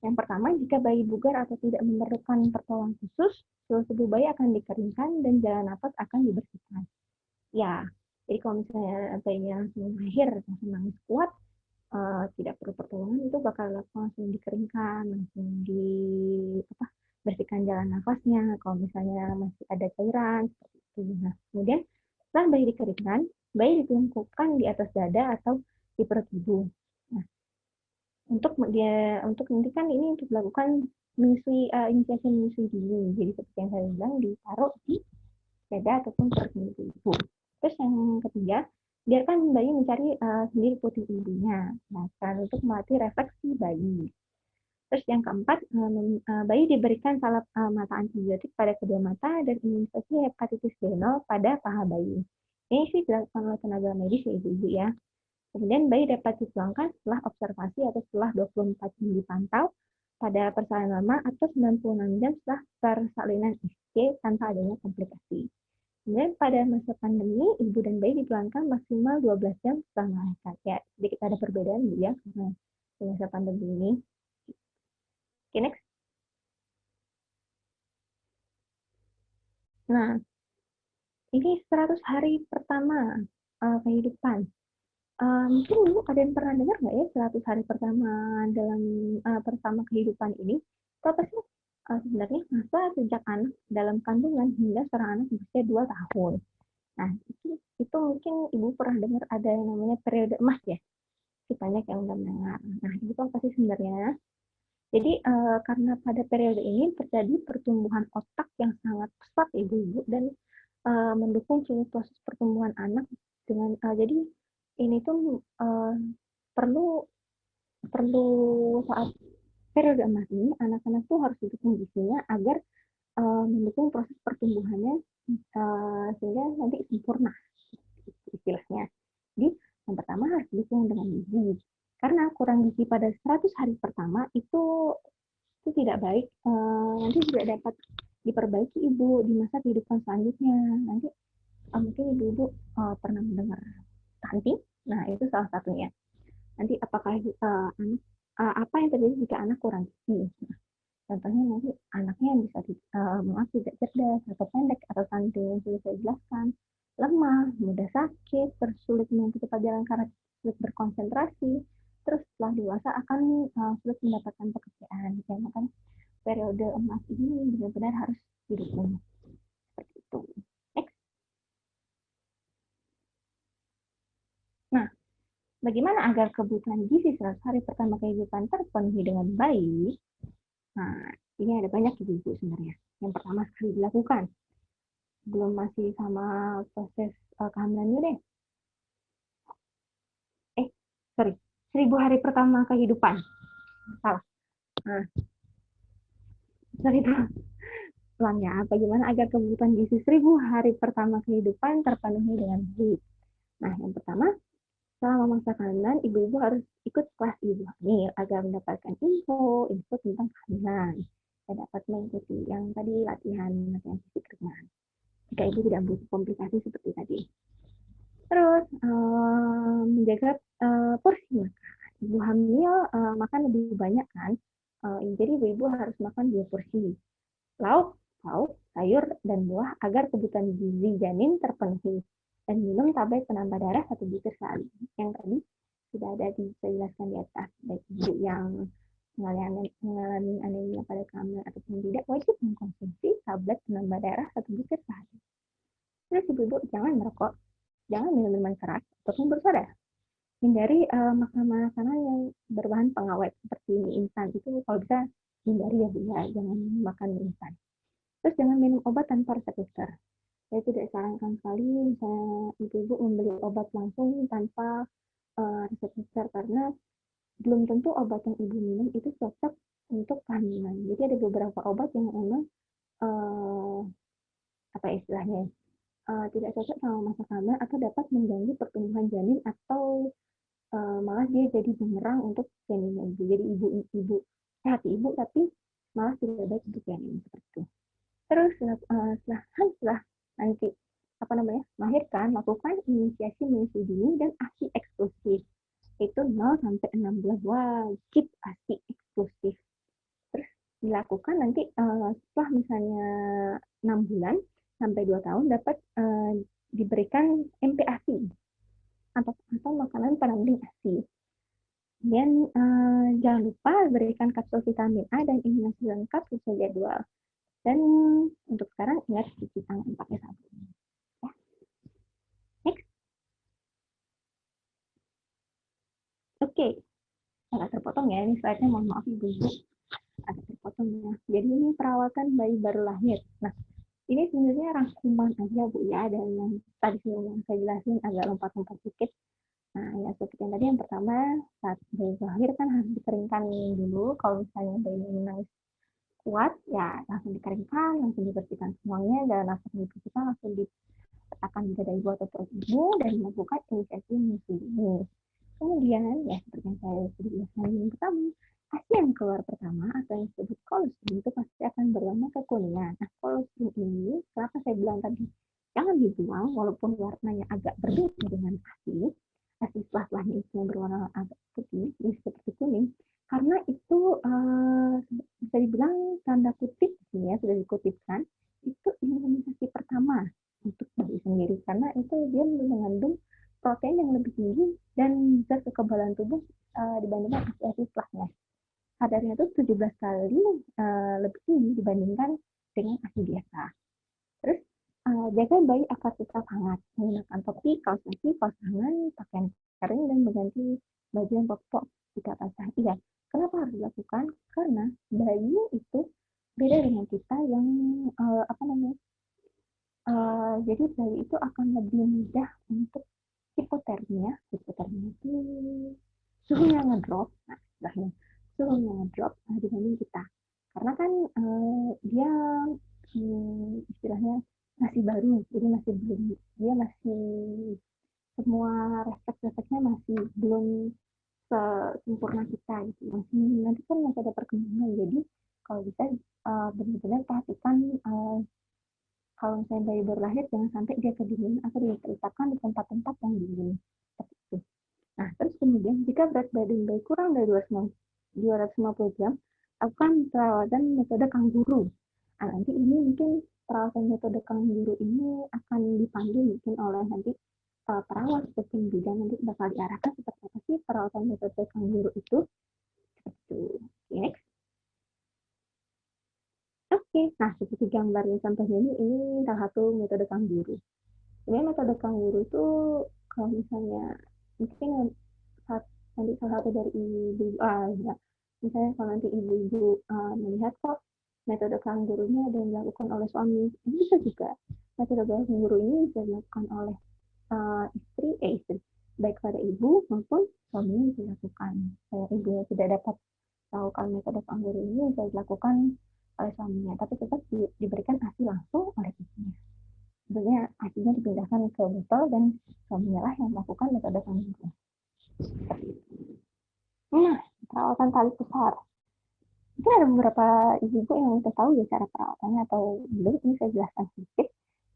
yang pertama, jika bayi bugar atau tidak memerlukan pertolongan khusus, seluruh tubuh bayi akan dikeringkan dan jalan nafas akan dibersihkan. Ya, jadi kalau misalnya bayinya langsung lahir, langsung nangis kuat, tidak perlu pertolongan, itu bakal langsung dikeringkan, langsung bersihkan jalan nafasnya. Kalau misalnya masih ada cairan, seperti itu. Nah, kemudian setelah bayi dikeringkan, bayi ditelungkupkan di atas dada atau di perut ibu. Nah, untuk nanti kan ini untuk melakukan inisiasi menyusui dini. Jadi seperti yang saya bilang, ditaruh di dada ataupun perut ibu. Terus yang ketiga, biarkan bayi mencari sendiri putih ibunya. Nah, untuk melatih refleksi bayi. Terus yang keempat, bayi diberikan salep mata antibiotik pada kedua mata dan imunisasi hepatitis B0 pada paha bayi. Ini sih dilakukan oleh tenaga medis ya ibu-ibu ya. Kemudian bayi dapat dipulangkan setelah observasi atau setelah 24 jam dipantau pada persalinan lama atau 96 jam setelah persalinan ICT tanpa adanya komplikasi. Kemudian pada masa pandemi, ibu dan bayi dipulangkan maksimal 12 jam setelah melahirkan. Ya, sedikit ada perbedaan ya karena masa pandemi ini. Oke, next. Nah, ini 100 hari pertama kehidupan. Mungkin dulu ada yang pernah dengar nggak ya 100 hari pertama dalam pertama kehidupan ini? Itu apa sih? Sebenarnya masa sejak anak dalam kandungan hingga seorang anak berusia 2 tahun. Nah, itu mungkin ibu pernah dengar ada yang namanya periode emas ya. Banyak yang udah mendengar. Nah, itu apa sih sebenarnya? Jadi karena pada periode ini terjadi pertumbuhan otak yang sangat pesat ibu-ibu dan mendukung seluruh proses pertumbuhan anak dengan jadi ini tuh perlu perlu saat periode emas ini anak-anak tuh harus didukung gizinya agar mendukung proses pertumbuhannya sehingga nanti sempurna istilahnya. Jadi yang pertama harus didukung dengan gizi. Karena kurang gizi pada 100 hari pertama itu tidak baik, nanti tidak dapat diperbaiki ibu di masa kehidupan selanjutnya. Nanti mungkin ibu-ibu pernah mendengar stunting, nah itu salah satunya. Nanti apakah anak apa yang terjadi jika anak kurang gizi? Nah, contohnya nanti anaknya bisa maaf tidak cerdas atau pendek atau stunting yang sudah saya jelaskan, lemah, mudah sakit, tersulit mengikuti pelajaran karena sulit berkonsentrasi, terus setelah dewasa akan sulit mendapatkan pekerjaan. Ya, makanya periode emas ini benar-benar harus didukung seperti itu. Next. Nah, bagaimana agar kebutuhan gizi 100 hari pertama kehidupan terpenuhi dengan baik? Nah, ini ada banyak ibu-ibu sebenarnya. Yang pertama sekali dilakukan, belum masih sama proses kehamilannya deh. Sorry, 1000 hari pertama kehidupan. Salah. Nah, sorry, ulangnya. Bagaimana agar kebutuhan gizi 1000 hari pertama kehidupan terpenuhi dengan baik? Nah, yang pertama, selama masa kehamilan, ibu-ibu harus ikut kelas ibu hamil agar mendapatkan info tentang kehamilan. Dan dapat mengikuti yang tadi latihan fisik ringan. Jika ibu tidak membutuhkan komplikasi seperti tadi. Terus, menjaga porsi makan. Ibu hamil makan lebih banyak kan, jadi ibu-ibu harus makan 2 porsi. Lauk, sayur, dan buah agar kebutuhan gizi janin terpenuhi. Dan minum tablet penambah darah 1 butir sehari. Yang tadi sudah ada dijelaskan di atas. Baik ibu yang mengalami anemia pada kehamilan ataupun tidak, wajib mengkonsumsi tablet penambah darah 1 butir sehari. Terus ibu-ibu jangan merokok, jangan minum minuman keras ataupun bersoda. Hindari makanan-makanan yang berbahan pengawet seperti mie instan, itu kalau bisa hindari ya Bu ya, jangan makan mie instan. Terus jangan minum obat tanpa resep dokter. Saya tidak sarankan sekali misalnya ibu-ibu membeli obat langsung tanpa resep dokter, karena belum tentu obat yang ibu minum itu cocok untuk kehamilan. Jadi ada beberapa obat yang memang uh, apa istilahnya tidak cocok sama masa kehamilan atau dapat mengganggu pertumbuhan janin atau malah dia jadi bumerang untuk janinnya ibu. Jadi ibu sehat ibu tapi malah tidak baik untuk janin seperti itu. Terus setelah nanti melahirkan, lakukan inisiasi menyusui dini dan ASI eksklusif. Itu 0 sampai 6 bulan wajib ASI eksklusif. Terus dilakukan nanti setelah misalnya 6 bulan sampai 2 tahun dapat diberikan MPASI atau makanan pendamping ASI. Dan jangan lupa berikan kapsul vitamin A dan imunisasi lengkap sesuai jadwal. Dan untuk sekarang ingat cuci tangan pakai sabun. Ya. Next. Oke. Agak terpotong ya, ini slide-nya, mohon maaf ibu-ibu. Agak terpotong ya. Jadi ini perawatan bayi baru lahir. Nah, ini sebenarnya rangkuman aja Bu ya, dan yang tadi yang saya jelasin agak lompat-lompat sedikit. Nah, ya seperti yang tadi, yang pertama saat bayi lahir kan harus dikeringkan dulu. Kalau misalnya bayi menangis kuat, ya langsung dikeringkan, langsung dibersihkan semuanya, dan langsung dibersihkan, langsung diletakkan di dada ibu atau perut ibu, dan melakukan inisiasi menyusui ini. Kemudian, ya seperti yang saya sudah jelaskan yang pertama, ASI yang keluar pertama atau yang disebut kolostrum itu pasti akan berwarna kekuningan. Nah, kolostrum ini, kenapa saya bilang tadi jangan dibuang, walaupun warnanya agak berbeda dengan ASI, ASI setelah-setelahnya itu yang berwarna agak putih, ini seperti kuning, karena itu bisa dibilang tanda kutip, ya sudah dikutipkan, itu imunisasi pertama untuk bayi sendiri, karena itu dia mengandung protein yang lebih tinggi dan zat kekebalan tubuh dibandingkan ASI setelahnya. Kadarnya itu 17 kali lebih tinggi dibandingkan dengan ASI biasa. Terus jaga bayi agar tetap hangat, menggunakan topi, kaos kaki, kaos tangan, pakaian kering, dan mengganti baju yang popok jika basah. Iya, kenapa harus dilakukan? Karena bayi itu beda dengan kita yang jadi bayi itu akan lebih mudah untuk hipotermia itu suhunya ngedrop, nah istilahnya suhunya ngedrop dibanding kita, karena kan dia istilahnya masih baru, jadi masih belum, dia masih semua refleks-refleksnya masih belum sempurna kita gitu, masih nanti kan masih ada perkembangan. Jadi kalau bisa benar-benar perhatikan kalau misalnya bayi baru lahir, jangan sampai dia kedinginan atau diletakkan di tempat-tempat yang dingin. Seperti itu. Nah, terus kemudian jika berat badan bayi kurang dari 250 gram, lakukan perawatan metode kangguru. Nah, nanti ini mungkin perawatan metode kangguru ini akan dipandu mungkin oleh nanti perawat atau tim bidan, nanti bakal diarahkan seperti apa sih perawatan metode kangguru itu. Seperti itu. Next. Oke, nah seperti gambarnya contohnya ini salah satu metode kangguru. Sebenarnya metode kangguru itu kalau misalnya mungkin nanti salah satu dari ibu ya, misalnya kalau nanti ibu-ibu melihat kok metode kangurunya ada yang dilakukan oleh suami, ini bisa juga metode kanguru ini bisa dilakukan oleh istri, baik pada ibu maupun suaminya bisa dilakukan. Kayak ibunya tidak dapat melakukan metode kanguru ini bisa dilakukan oleh suaminya, tapi tetap diberikan ASI langsung oleh ibunya. Sebenarnya ASI-nya dipindahkan ke botol dan suaminya lah yang melakukan metode kanguru. Nah, perawatan tali pusar. Mungkin ada beberapa ibu-ibu yang udah tahu ya cara perawatannya atau belum, ini saya jelaskan sedikit.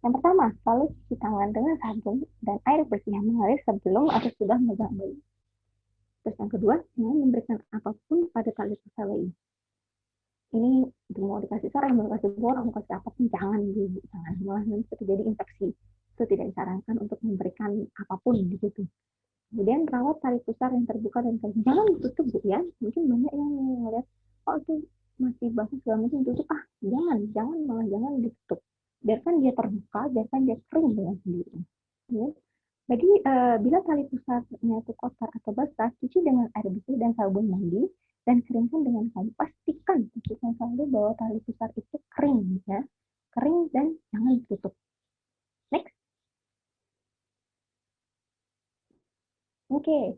Yang pertama, selalu cuci tangan dengan sabun dan air bersih yang mengalir sebelum atau sudah memegang bayi. Terus yang kedua, jangan memberikan apapun pada tali pusar bayi. Ini mau dikasih sarang, mau dikasih borong, mau kasih apapun, jangan ibu, jangan, malah nanti terjadi infeksi. Itu tidak disarankan untuk memberikan apapun di situ. Kemudian rawat tali pusar yang terbuka dan terbuka. Jangan ditutup Bu ya. Mungkin banyak yang melihat, oh itu masih basah segala macam, tutup. Jangan malah jangan ditutup. Biarkan dia terbuka, biarkan dia kering dengan sendirinya. Ya. Bagi bila tali pusarnya itu kotor atau basah, cuci dengan air bersih dan sabun mandi dan keringkan dengan kayu. Pastikan selalu bahwa tali pusar itu kering ya. Kering dan jangan ditutup. Oke,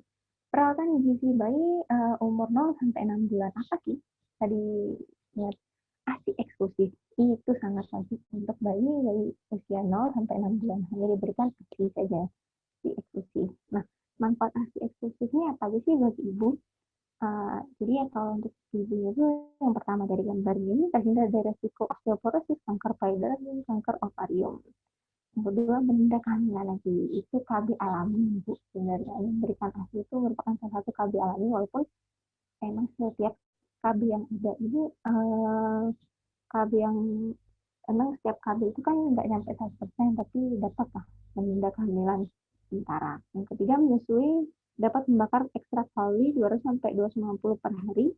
perawatan gizi bayi umur 0 sampai 6 bulan. Apa sih? Tadi ingat, ASI eksklusif. Itu sangat wajib untuk bayi dari usia 0 sampai 6 bulan. Hanya diberikan ASI saja, ASI eksklusif. Nah, manfaat ASI eksklusif ini apa sih bagi ibu? Jadi ya kalau untuk ibu itu yang pertama dari gambar ini terhindar dari resiko osteoporosis, kanker payudara, dan kanker ovarium. Yang kedua, menunda kehamilan lagi. Itu KB alami, Bu. Sebenarnya memberikan ASI itu merupakan salah satu KB alami, walaupun emang setiap KB yang ada ini KB yang emang setiap KB itu kan nggak nyampe 100%, tapi dapat lah menunda kehamilan sementara. Yang ketiga, menyusui dapat membakar ekstrak kalori 200 sampai 250 per hari.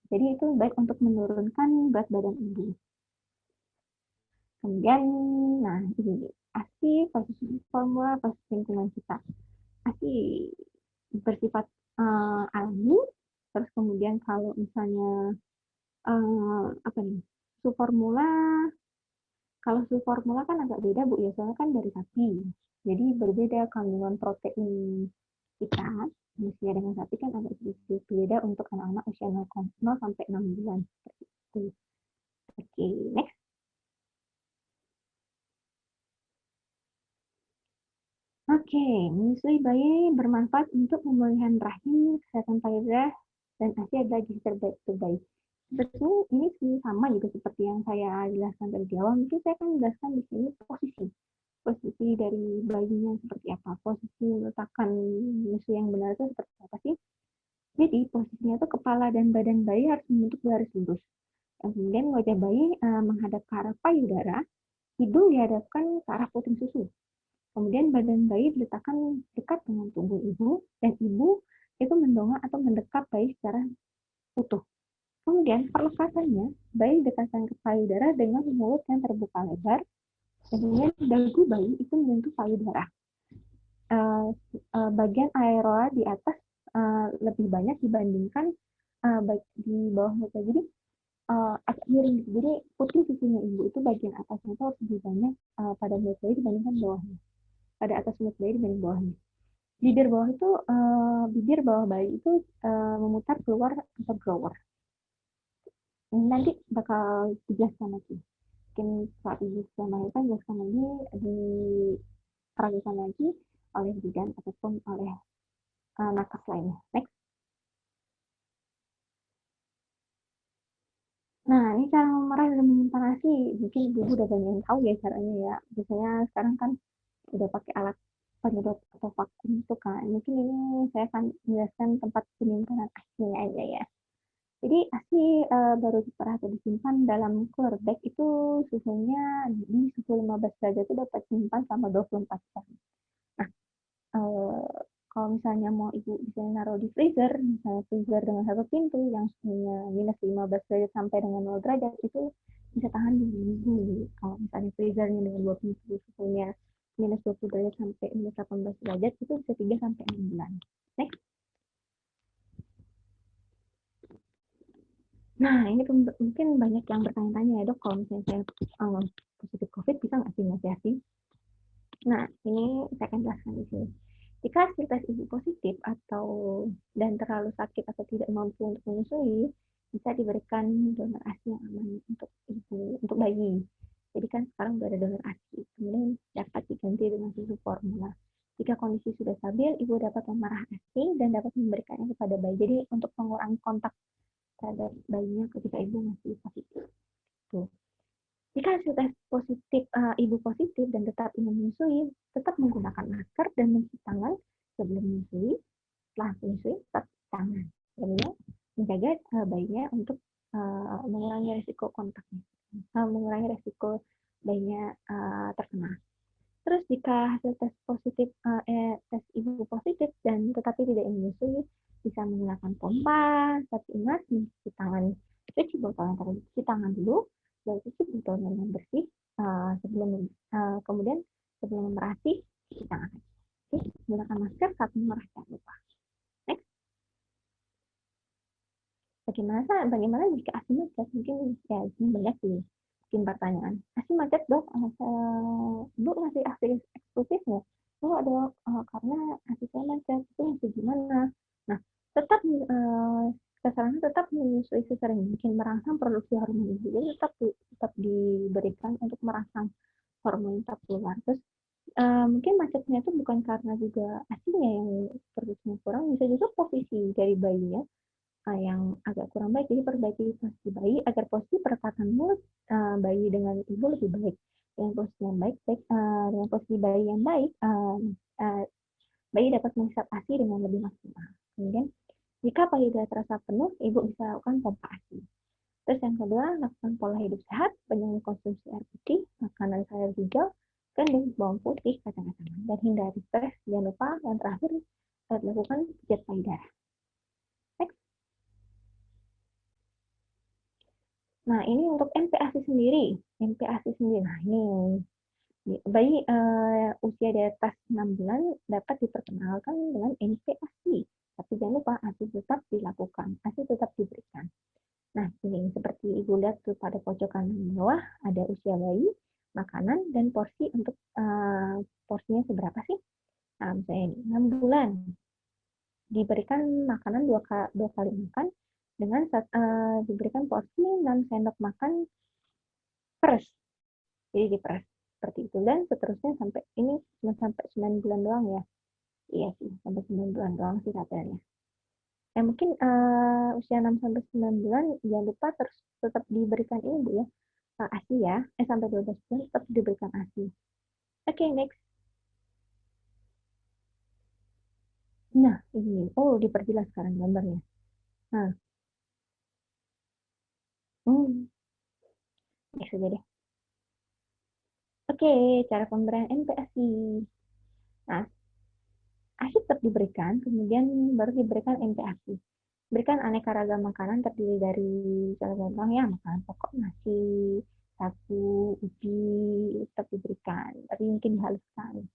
Jadi itu baik untuk menurunkan berat badan ibu. Kemudian, nah ini ASI versus formula versus lingkungan kita. ASI bersifat alami, terus kemudian kalau misalnya apa nih, formula, kalau formula kan agak beda Bu ya, soalnya kan dari sapi. Jadi berbeda kandungan protein kita manusia dengan sapi kan agak sedikit beda untuk anak-anak usia 0 sampai 6 bulan seperti itu. Oke, next. Oke, menyusui bayi bermanfaat untuk pemulihan rahim, kesehatan payudara, dan ASI adalah gizi terbaik untuk bayi. Sebetulnya ini sama juga seperti yang saya jelaskan tadi di awal. Mungkin saya akan jelaskan di sini posisi dari bayinya seperti apa, posisi meletakkan menyusui yang benar itu seperti apa sih. Jadi posisinya itu kepala dan badan bayi harus membentuk garis lurus. Kemudian wajah bayi menghadap ke arah payudara, hidung dihadapkan ke arah puting susu. Kemudian badan bayi diletakkan dekat dengan tubuh ibu, dan ibu itu mendongak atau mendekap bayi secara utuh. Kemudian perlekasannya, bayi dekatkan ke payudara dengan mulut yang terbuka lebar, dan kemudian dagu bayi itu menyentuh payudara. Bagian areola di atas lebih banyak dibandingkan di bawah mulut. Jadi agak miring. Jadi puting susunya ibu itu bagian atasnya itu harus lebih banyak pada mulut bayi dibandingkan bawahnya. Pada atas mulut bayi dibanding bawahnya. Bibir bawah bayi itu memutar keluar atau grower. Nanti bakal dijelaskan lagi. Mungkin saat ibu sudah melahirkan jelaskan lagi, diperagukan lagi oleh bidan ataupun oleh nakes lainnya. Next. Nah, ini cara memerah dan menyimpan ASI. Mungkin ibu udah banyak yang tahu ya caranya ya. Biasanya sekarang kan udah pakai alat penyedot atau vakum itu kan. Mungkin ini saya akan menjelaskan tempat penyimpanan ASI-nya aja ya. Jadi ASI baru diperah atau disimpan dalam cooler bag itu suhunya di suhu 15 derajat itu dapat simpan selama 24 jam. Nah, kalau misalnya mau ibu bisa naruh di freezer, misalnya freezer dengan satu pintu yang suhunya minus 15 derajat sampai dengan 0 derajat, itu bisa tahan 2 minggu. Kalau misalnya freezernya dengan 2 pintu suhunya minus 20 derajat sampai minus 18 derajat, itu bisa 3 sampai 6 bulan. Next. Nah, ini mungkin banyak yang bertanya-tanya ya dok, kalau misalnya saya positif COVID bisa nggak sih nasihatin? Nah, ini saya akan jelaskan di sini. Jika hasil tes ibu positif atau dan terlalu sakit atau tidak mampu untuk menyusui, bisa diberikan donor ASI yang aman untuk ibu, untuk bayi. Jadi kan sekarang sudah ada donor ASI, kemudian dapat diganti dengan susu formula. Jika kondisi sudah stabil, ibu dapat memerah ASI dan dapat memberikannya kepada bayi. Jadi untuk mengurangi kontak terhadap bayinya ketika ibu masih positif. Tuh. Jika hasil tes positif ibu positif dan tetap ingin menyusui, tetap menggunakan masker dan mencuci tangan sebelum menyusui. Setelah menyusui, tetap tangan. Kemudian menjaga bayinya untuk mengurangi resiko kontaknya, mengurangi resiko bayinya terkena. Terus jika hasil tes positif, tes ibu positif dan tetapi tidak ingin menyusui, bisa menggunakan pompa. Tapi ingat mencuci tangan, cuci botol yang tadi, cuci tangan dulu, lalu cuci botolnya dengan bersih sebelum kemudian sebelum memerah cuci tangan. Oke, menggunakan masker saat memerah jangan lupa. Next. Bagaimana jika ASI macet? Mungkin ya ini banyak sih mungkin pertanyaan. ASI macet dok, Bu ngasih ASI eksklusif nggak? Oh dok, karena ASI saya macet itu masih gimana. Nah, tetap sasarannya tetap menyusui sesering mungkin, merangsang produksi hormon ibu. Jadi tetap diberikan untuk merangsang hormon tetap keluar. Terus mungkin macetnya itu bukan karena juga asinya yang produksinya kurang, bisa juga posisi dari bayinya yang agak kurang baik. Jadi perbaiki posisi bayi agar posisi perempatan mulut bayi dengan ibu lebih baik. Dengan posisi yang baik, dengan posisi bayi yang baik, bayi dapat menghisap ASI dengan lebih maksimal. Kemudian jika payudara terasa penuh, ibu bisa lakukan pompa ASI. Terus yang kedua, lakukan pola hidup sehat, banyak konsumsi air putih, makanan sayur hijau, dan bawang putih, kacang-kacangan, dan hindari stres. Jangan lupa yang terakhir, lakukan pijat payudara. Next. Nah, ini untuk MPASI sendiri. MPASI sendiri. Nah, ini bayi usia di atas 6 bulan dapat diperkenalkan dengan MPASI. Tapi jangan lupa ASI tetap dilakukan, ASI tetap diberikan. Nah, ini seperti Ibu lihat tuh pada pojokan bawah ada usia bayi, makanan, dan porsi untuk porsinya seberapa sih? Nah, misalnya ini 6 bulan diberikan makanan dua kali makan dengan diberikan porsi 6 sendok makan peres. Jadi diperes seperti itu, dan seterusnya sampai ini cuma sampai 9 bulan doang ya. Iya sih, sampai 9 bulan doang sih katanya. Mungkin usia 6 sampai 9 bulan jangan lupa terus tetap diberikan ini Bu ya. ASI ya. Sampai 12 bulan tetap diberikan ASI. Oke, next. Nah, ini. Oh, diperjelas sekarang gambarnya. Nah. Next aja deh. Oke, cara pemberian MPASI. Nah, ASI tetap diberikan, kemudian baru diberikan MPASI. Berikan aneka ragam makanan terdiri dari contoh ya, makanan pokok, nasi, sagu, ubi, tetap diberikan, tapi mungkin dihaluskan.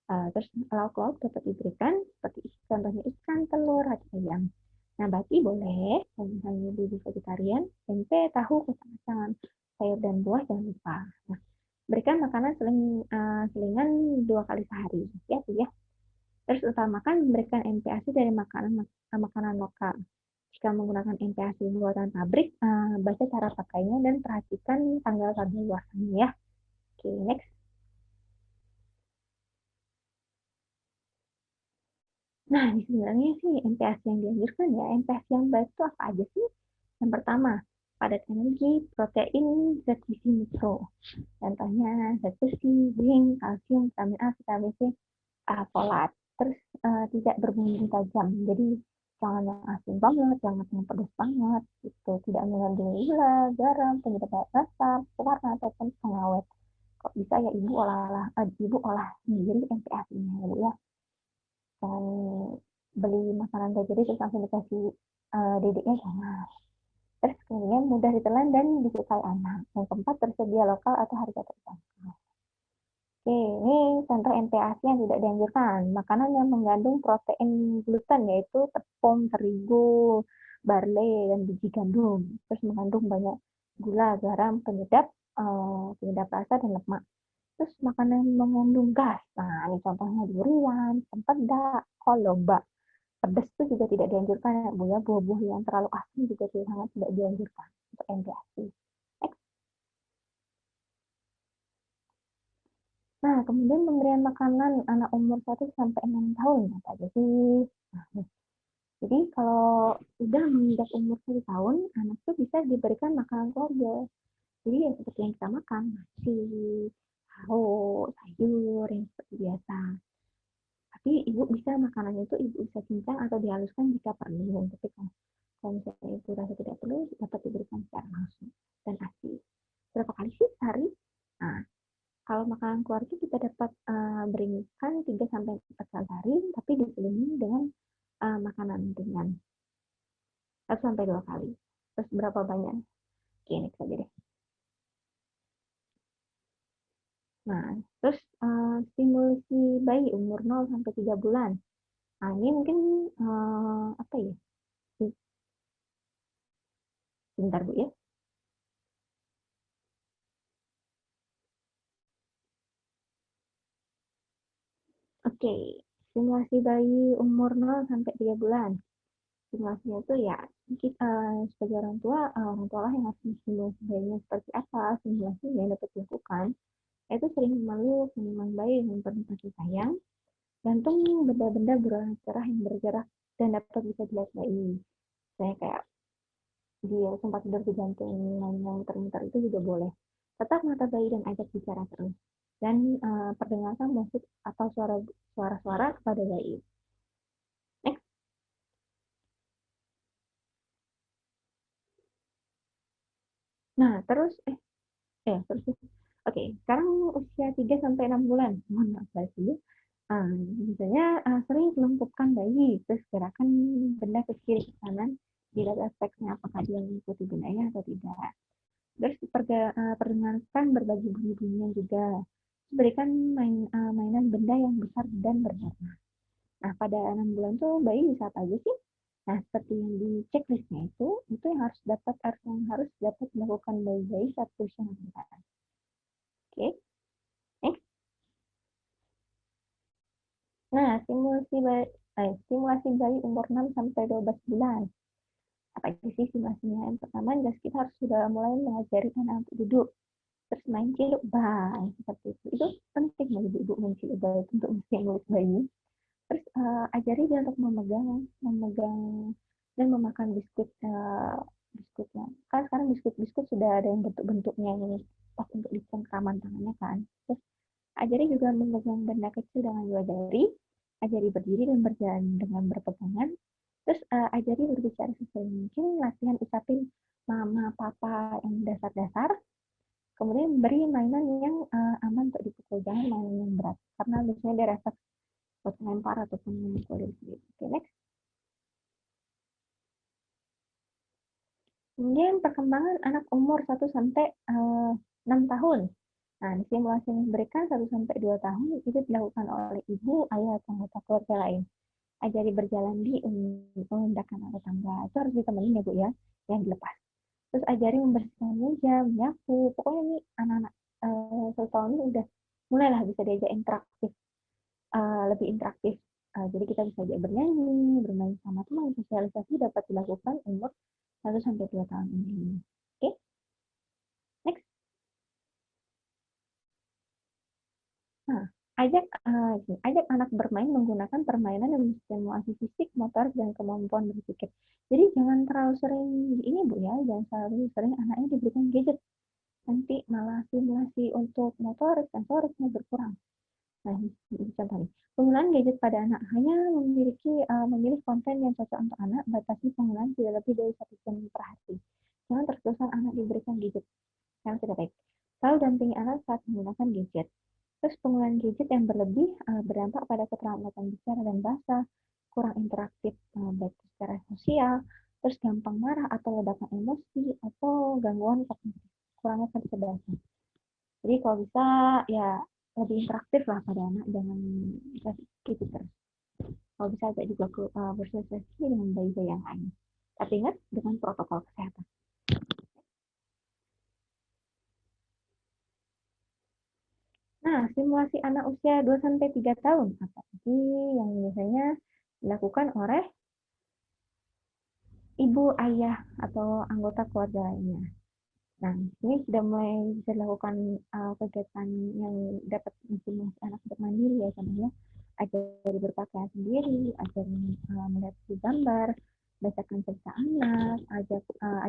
Terus lauk-lauk tetap diberikan, seperti contohnya ikan, telur, atau ayam. Nabati boleh, kalau misalnya ibu vegetarian, tempe, tahu, kacang-kacangan, sayur dan buah jangan lupa. Nah, berikan makanan selingan 2 kali sehari, ya Bu ya. Terus utamakan memberikan MPASI dari makanan lokal. Jika menggunakan MPASI buatan pabrik, baca cara pakainya dan perhatikan tanggal kadaluarsanya ya. Oke, next. Nah, ini sebenarnya sih MPASI yang dianjurkan ya. MPASI yang baik itu apa aja sih? Yang pertama, padat energi, protein, zat gizi mikro. Contohnya zat besi, zinc, kalsium, vitamin A, vitamin C, folat. Terus tidak berbumbu tajam. Jadi jangan yang asin banget, jangan yang pedas banget, gitu. Tidak mengandung gula, garam, penyedap rasa, pewarna ataupun pengawet. Kok bisa ya ibu olah sendiri MPASI-nya ya Bu ya. Jangan beli makanan kayak jadi terus langsung dikasih dedeknya, jangan. Terus kemudian mudah ditelan dan disukai anak. Yang keempat, tersedia lokal atau harga terjangkau. Oke, ini contoh MPASI yang tidak dianjurkan. Makanan yang mengandung protein gluten, yaitu tepung, terigu, barley, dan biji gandum. Terus mengandung banyak gula, garam, penyedap rasa, dan lemak. Terus makanan yang mengandung gas. Nah, ini contohnya durian, tempedak, kolomba. Pedas itu juga tidak dianjurkan ya Bu ya. Buah-buah yang terlalu asin juga sangat tidak dianjurkan untuk MPASI. Nah, kemudian pemberian makanan anak umur 1 sampai 6 tahun apa aja sih? Nah, jadi kalau udah menginjak umur 1 tahun, anak tuh bisa diberikan makanan keluarga. Jadi yang seperti yang kita makan, nasi, tahu, sayur, yang seperti biasa. Tapi ibu bisa makanannya itu ibu bisa cincang atau dihaluskan jika perlu. Tapi kalau misalnya ibu rasa tidak perlu, dapat diberikan secara langsung. Dan ASI. Berapa kali sih sehari? Nah, kalau makanan keluarga kita dapat berikan 3 sampai 4 kali sehari, tapi diselingi dengan makanan ringan. 1 sampai 2 kali. Terus berapa banyak? Oke, next aja deh. Nah, terus stimulasi bayi umur 0 sampai 3 bulan. Nah, ini mungkin apa ya? Bentar Bu ya. Oke, simulasi bayi umur 0 sampai 3 bulan. Simulasinya itu ya, kita sebagai orang tua lah yang harus simulasi bayinya seperti apa, simulasi yang dapat dilakukan. Itu sering memeluk, menimang bayi dengan penuh kasih sayang, gantung benda-benda berwarna cerah yang bergerak dan dapat bisa dilihat bayi. Saya kayak dia sempat tidur digantung yang muter-muter itu juga boleh. Tetap mata bayi dan ajak bicara terus. Dan perdengarkan musik atau suara-suara kepada bayi. Next. Nah, terus terus. Oke, sekarang usia 3 sampai 6 bulan. Mohon maaf lagi. Misalnya sering melumpuhkan bayi, terus gerakan benda ke kiri ke kanan, dilihat aspeknya apakah dia mengikuti bendanya atau tidak. Terus perdengarkan berbagi bunyi-bunyian juga. Berikan mainan benda yang besar dan berwarna. Nah, pada 6 bulan tuh bayi bisa apa aja sih? Nah, seperti yang di checklistnya itu yang harus dapat dilakukan bayi-bayi saat usia 6 bulan. Oke, next. Nah, simulasi bayi umur 6 sampai 12 bulan. Apa itu sih simulasinya? Yang pertama, jelas kita harus sudah mulai mengajari anak untuk duduk. Terus main ciluk bayi seperti itu. Itu penting bagi ibu-ibu main ciluk bayi untuk menstimulus bayi. Terus ajari dia untuk memegang dan memakan biskuitnya. Kan sekarang biskuit sudah ada yang bentuk-bentuknya ini pas untuk di cengkraman tangannya kan. Terus ajari juga memegang benda kecil dengan dua jari, ajari berdiri dan berjalan dengan berpegangan. Terus ajari berbicara sesuai mungkin, latihan ucapin mama, papa yang dasar-dasar. Kemudian beri mainan yang aman untuk dipukul, jangan mainan yang berat. Karena biasanya dia refleks buat melempar ataupun memukul diri. Oke, next. Kemudian perkembangan anak umur 1 sampai 6 tahun. Nah, di simulasi yang diberikan 1 sampai 2 tahun itu dilakukan oleh ibu, ayah, atau anggota keluarga lain. Ajari berjalan di mengendahkan atau tangga. Itu harus ditemenin ya, Bu ya, yang dilepas. Terus ajari membersihkan meja, menyapu. Pokoknya nih anak-anak 1 tahun ini udah mulailah bisa diajak interaktif, lebih interaktif. Jadi kita bisa ajak bernyanyi, bermain sama teman, sosialisasi dapat dilakukan umur 1 sampai 2 tahun ini. Oke, next. Nah, ajak anak bermain menggunakan permainan yang menstimulasi fisik, motor, dan kemampuan berpikir. Jadi jangan terlalu sering ini Bu ya, jangan terlalu sering anaknya diberikan gadget. Nanti malah stimulasi untuk motorik, sensoriknya berkurang. Nah, ini contohnya. Penggunaan gadget pada anak hanya memilih konten yang cocok untuk anak, batasi penggunaan tidak lebih dari 1 jam per hari. Jangan terus-terusan anak diberikan gadget, yang tidak baik. Selalu dampingi anak saat menggunakan gadget. Terus penggunaan gadget yang berlebih berdampak pada keterampilan bicara dan bahasa, kurang interaktif baik secara sosial, terus gampang marah atau ledakan emosi, atau gangguan kognitif, kurangnya kecerdasan. Jadi kalau bisa ya lebih interaktif lah pada anak, jangan gitu terus. Kalau bisa agak juga bersosialisasi dengan bayi-bayi yang lain. Tapi ingat dengan protokol kesehatan. Nah, simulasi anak usia 2 sampai 3 tahun apa sih yang biasanya dilakukan oleh ibu, ayah, atau anggota keluarga lainnya. Nah, ini sudah mulai bisa dilakukan kegiatan yang dapat menstimulasi anak untuk mandiri ya, contohnya ajari berpakaian sendiri, ajari melihat gambar, bacakan cerita anak,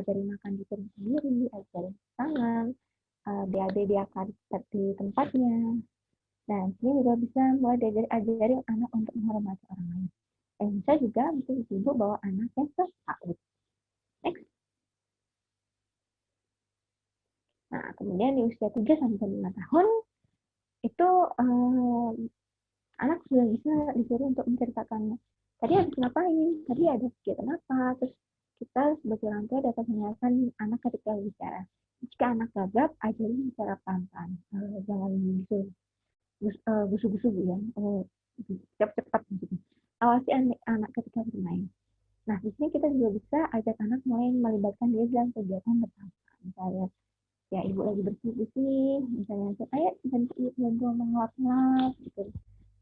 ajari makan di piring sendiri, ajari tangan, BAB diakar di tempatnya. Nah, ini juga bisa mulai diajari anak untuk menghormati orang lain. Dan bisa juga mungkin ibu bawa anaknya ke PAUD. Next. Nah, kemudian di usia 3 sampai 5 tahun itu anak sudah bisa disuruh untuk menceritakannya. Tadi habis ngapain? Tadi ada kegiatan apa? Terus kita sebagai orang tua dapat mengingatkan anak ketika bicara. Jika anak gagap, ajarin bicara pelan-pelan. Jangan gusu-gusu ya. Cepat-cepat gitu. Awasi anak ketika bermain. Nah, di sini kita juga bisa ajak anak mulai melibatkan dia dalam kegiatan bersama. Misalnya, ya ibu lagi bersih-bersih, misalnya, ayo bantu mengelap-ngelap, gitu.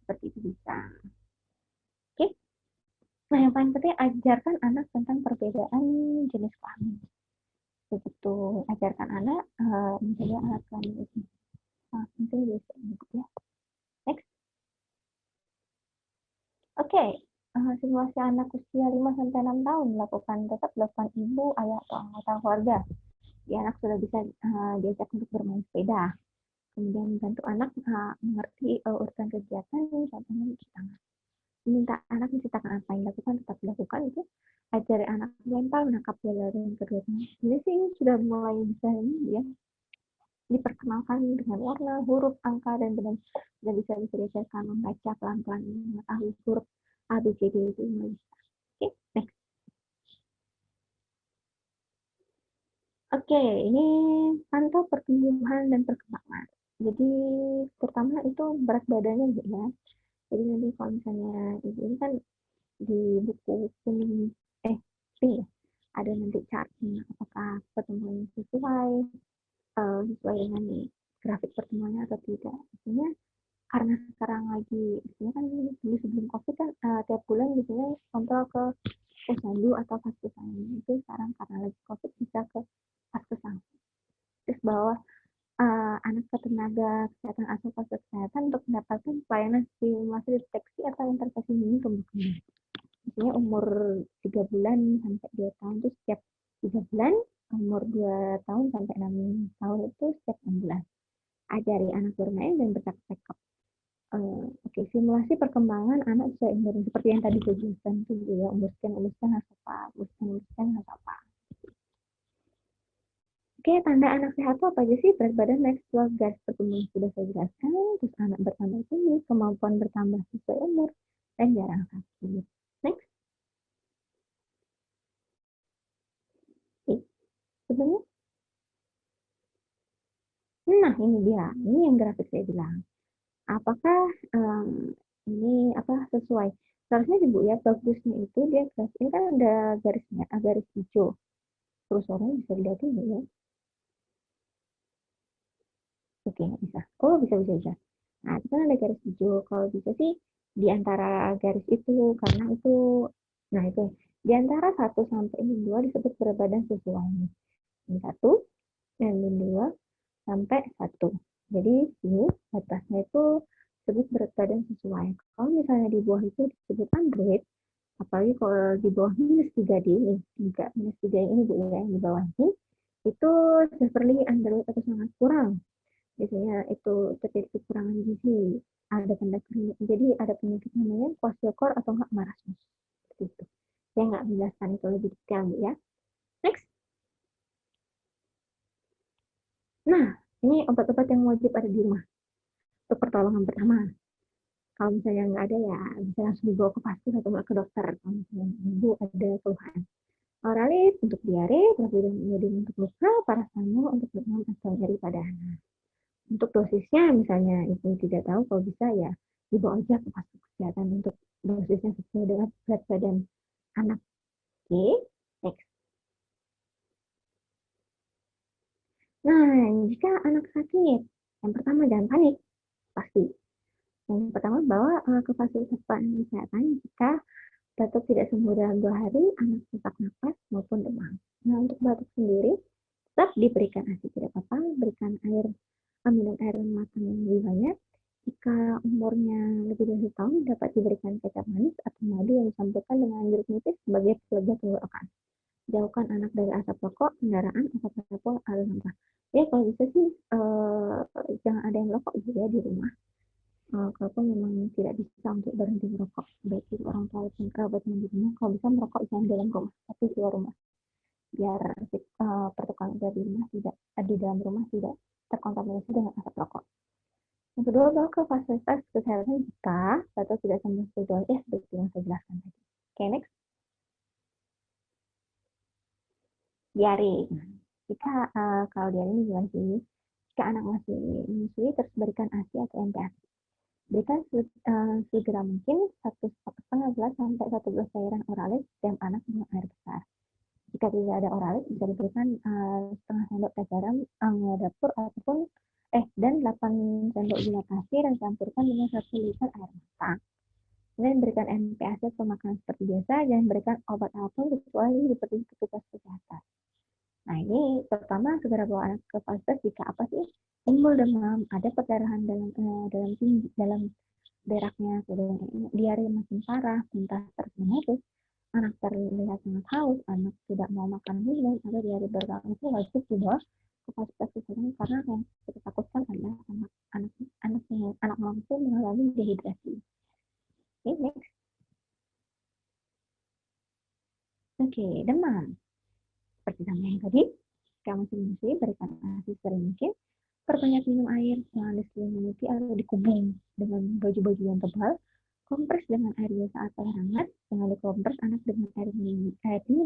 Seperti itu bisa. Nah, yang paling penting ajarkan anak tentang perbedaan jenis kelamin. Begitu ajarkan anak menjaga alat kelamin itu. Penting bisa ya. Next. Oke. Simulasi anak usia 5-6 tahun tetap dilakukan ibu, ayah, atau anggota keluarga. Ya, anak sudah bisa diajak untuk bermain sepeda. Kemudian bantu anak mengerti urutan kegiatan, contohnya mencuci tangan. Minta anak menceritakan apa yang dilakukan, tetap dilakukan itu. Ajari anak mental, menangkap bola dengan kedua tangan. Jadi sih ini sudah mulai bisa ini ya, diperkenalkan dengan warna, huruf, angka, dan benar dan bisa diajarkan membaca pelan-pelan mengetahui huruf A, B, C, D itu mulai bisa. Oke, next. Oke, ini pantau pertumbuhan dan perkembangan. Jadi pertama itu berat badannya ya. Jadi nanti kalau misalnya ini kan di buku kuning pink ya, ada nanti chartnya apakah pertumbuhannya sesuai dengan grafik pertumbuhannya atau tidak. Biasanya karena sekarang lagi, biasanya kan sebelum COVID kan tiap bulan biasanya kontrol ke posyandu atau Faskesan. Itu sekarang karena lagi COVID bisa ke Faskesan. Terus bawa anak ke tenaga kesehatan atau fasilitas kesehatan untuk mendapatkan pelayanan stimulasi deteksi atau intervensi dini tumbuh kembang. Misalnya umur 3 bulan sampai 2 tahun itu setiap 3 bulan, umur 2 tahun sampai 6 tahun itu setiap 6 bulan. Ajari anak bermain dan bercakap-cakap. Oke, simulasi perkembangan anak sesuai umur seperti yang tadi saya jelaskan itu ya, umur sekian harus apa, umur sekian harus apa. Oke, tanda anak sehat itu apa aja sih? Berat badan naik sesuai garis pertumbuhan sudah saya jelaskan, terus anak bertambah tinggi, kemampuan bertambah sesuai umur, dan jarang sakit. Next. Oke, sebelumnya. Nah, ini dia. Ini yang grafik saya bilang. Apakah ini apa sesuai? Seharusnya ibu ya, bagusnya itu dia grafik ini kan ada garisnya, garis hijau. Terus orangnya bisa dilihat ini ya. Oke, nggak bisa. Oh, bisa. Nah, itu kan ada garis hijau. Kalau bisa sih di antara garis itu, karena itu, nah itu, di antara 1 sampai 2 disebut berat badan sesuai. Ini 1, dan ini 2 sampai 1. Jadi ini batasnya itu disebut berat badan sesuai. Kalau misalnya di bawah itu disebut Android, apalagi kalau di bawah -3 ini, 3 ini Bu ya, di bawah ini, itu severely Android atau sangat kurang. Biasanya itu terjadi kekurangan gizi, ada tanda jadi ada penyakit namanya kwashiorkor atau enggak marasmus. Seperti itu. Saya nggak menjelaskan itu lebih detail ya. Next. Nah, ini obat-obat yang wajib ada di rumah untuk pertolongan pertama. Kalau misalnya nggak ada ya bisa langsung dibawa ke pasien atau ke dokter kalau misalnya ibu ada keluhan. Oralis untuk diare, propilen iodin untuk luka, paracetamol untuk demam atau nyeri pada anak. Untuk dosisnya misalnya ibu tidak tahu, kalau bisa ya dibawa aja ke fasilitas kesehatan untuk dosisnya sesuai dengan berat badan anak. Oke, next. Nah, jika anak sakit, yang pertama jangan panik, pasti. Yang pertama bawa ke fasilitas kesehatan jika batuk tidak sembuh dalam 2 hari, anak sesak nafas maupun demam. Nah, untuk batuk sendiri tetap diberikan ASI, tidak apa-apa, berikan minum air matang yang lebih banyak. Jika umurnya lebih dari 1 tahun, dapat diberikan kecap manis atau madu yang dicampurkan dengan jeruk nipis sebagai pelembab tenggorokan. Jauhkan anak dari asap rokok, kendaraan, atau perokok atau sampah. Ya, kalau bisa sih jangan ada yang merokok juga ya di rumah. Kalaupun memang tidak bisa untuk berhenti merokok, baik itu orang tua maupun kerabat yang di rumah, kalau bisa merokok jangan di dalam rumah, tapi di luar rumah, biar pertukaran udara di rumah tidak di dalam rumah tidak terkontaminasi dengan asap rokok. Yang kedua, bawa ke fasilitas kesehatan jika atau tidak sembuh sesuai seperti yang saya jelaskan tadi. Oke, next. Diare. Jika kalau diare ini gimana sih? Jika anak masih menyusui, terus berikan ASI atau MPASI. Berikan segera mungkin 1,5 gelas sampai 1 gelas cairan oralis setiap anak dengan air besar. Jika tidak ada oralis, bisa diberikan setengah sendok teh garam dapur ataupun dan 8 sendok gula pasir dan campurkan dengan 1 liter air matang. Kemudian berikan MPAC atau makanan seperti biasa, jangan berikan obat apapun kecuali seperti petugas kesehatan. Nah, ini pertama segera bawa anak ke fasilitas jika apa sih? Timbul demam, ada perdarahan dalam beraknya, diare makin parah, muntah terus-menerus, anak terlihat sangat haus, anak tidak mau makan minum, atau diare berkali itu wajib dibawa ke fasilitas kesehatan karena yang kita takutkan adalah anak langsung mengalami dehidrasi. Oke, next. Oke, demam. Seperti sama yang tadi, kamu mesti berikan ASI sering mungkin, perbanyak minum air, jangan diselimuti atau dikubung dengan baju-baju yang tebal, kompres dengan air biasa atau air hangat, jangan dikompres anak dengan air dingin,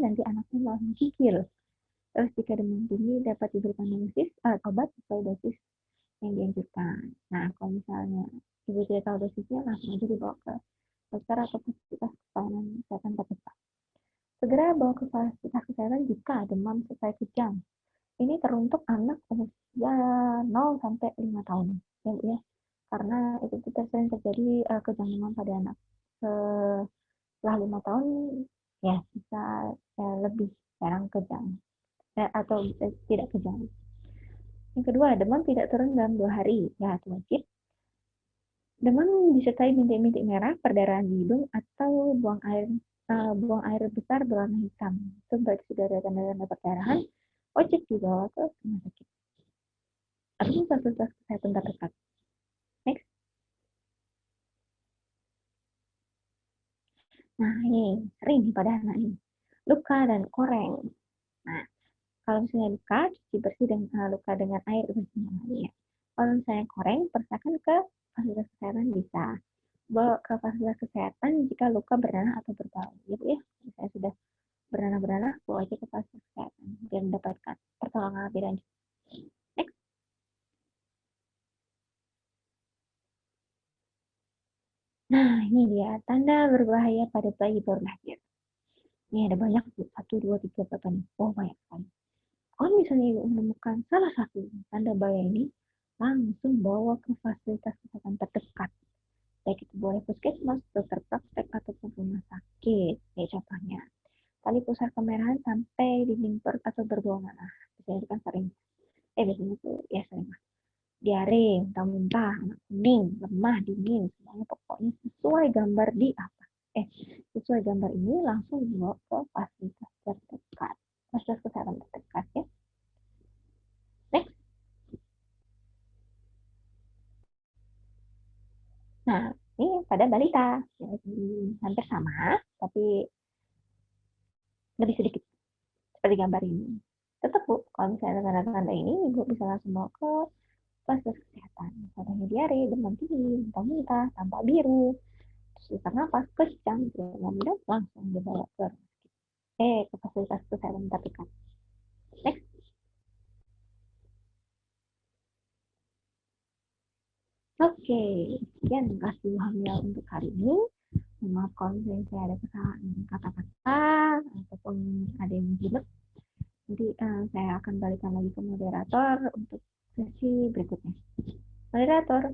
nanti anaknya malah menggigil. Terus jika demam tinggi dapat diberikan dosis obat sesuai dosis yang dianjurkan. Nah, kalau misalnya ibu tidak tahu dosisnya, langsung aja dibawa ke dokter atau fasilitas pelayanan kesehatan terdekat. Segera bawa ke fasilitas kesehatan jika demam selesai kejang. Ini teruntuk anak usia 0 sampai 5 tahun. Ya. Karena itu sering terjadi kejang demam pada anak. Setelah 5 tahun ya bisa lebih jarang kejang atau tidak kejang. Yang kedua, demam tidak turun dalam 2 hari. Ya, itu wajib. Demam disertai bintik-bintik merah, perdarahan di hidung, atau buang air besar berwarna hitam. Itu berarti sudah ada tanda-tanda perdarahan, wajib dibawa ke rumah sakit atau fasilitas kesehatan terdekat. Next. Nah, ini sering pada anak ini. Luka dan koreng. Nah, kalau misalnya luka, cuci bersih dengan luka dengan air bersih. Ya. Kalau misalnya koreng, persilakan ke fasilitas kesehatan bisa. Bawa ke fasilitas kesehatan jika luka bernanah atau berbau. Gitu ya. Misalnya sudah bernanah-bernanah, bawa aja ke fasilitas kesehatan biar mendapatkan pertolongan lebih lanjut. Next. Nah, ini dia tanda berbahaya pada bayi baru lahir. Ini ada banyak, 1, 2, 3, berapa nih? Oh, banyak sekali. Kalau misalnya ibu menemukan salah satu tanda bahaya ini, langsung bawa ke fasilitas kesehatan terdekat. Baik itu boleh puskesmas, dokter praktek, ataupun rumah sakit. Ya, contohnya, tali pusar kemerahan sampai dinding perut atau berbau nanah. Biasanya kan sering. Biasanya tuh ya sering. Diare, muntah-muntah, anak kuning, lemah, dingin, semuanya pokoknya sesuai gambar di apa. Sesuai gambar ini langsung dibawa ke fasilitas terdekat. Fasilitas kesehatan terdekat ya. Next. Nah, ini pada balita. Jadi, hampir sama, tapi lebih sedikit. Seperti gambar ini. Tetap Bu, kalau misalnya tanda-tanda ini, Ibu bisa langsung bawa ke fasilitas kesehatan. Contohnya diare, demam tinggi, muntah-muntah, tampak biru, sesak nafas, kejang, demam langsung dibawa ke fasilitas kesehatan terdekat. Next. Oke, sekian kasih hamil untuk hari ini. Maaf kalau misalnya saya ada kesalahan kata-kata ataupun ada yang jilid. Nanti saya akan balikan lagi ke moderator untuk sesi berikutnya. Moderator.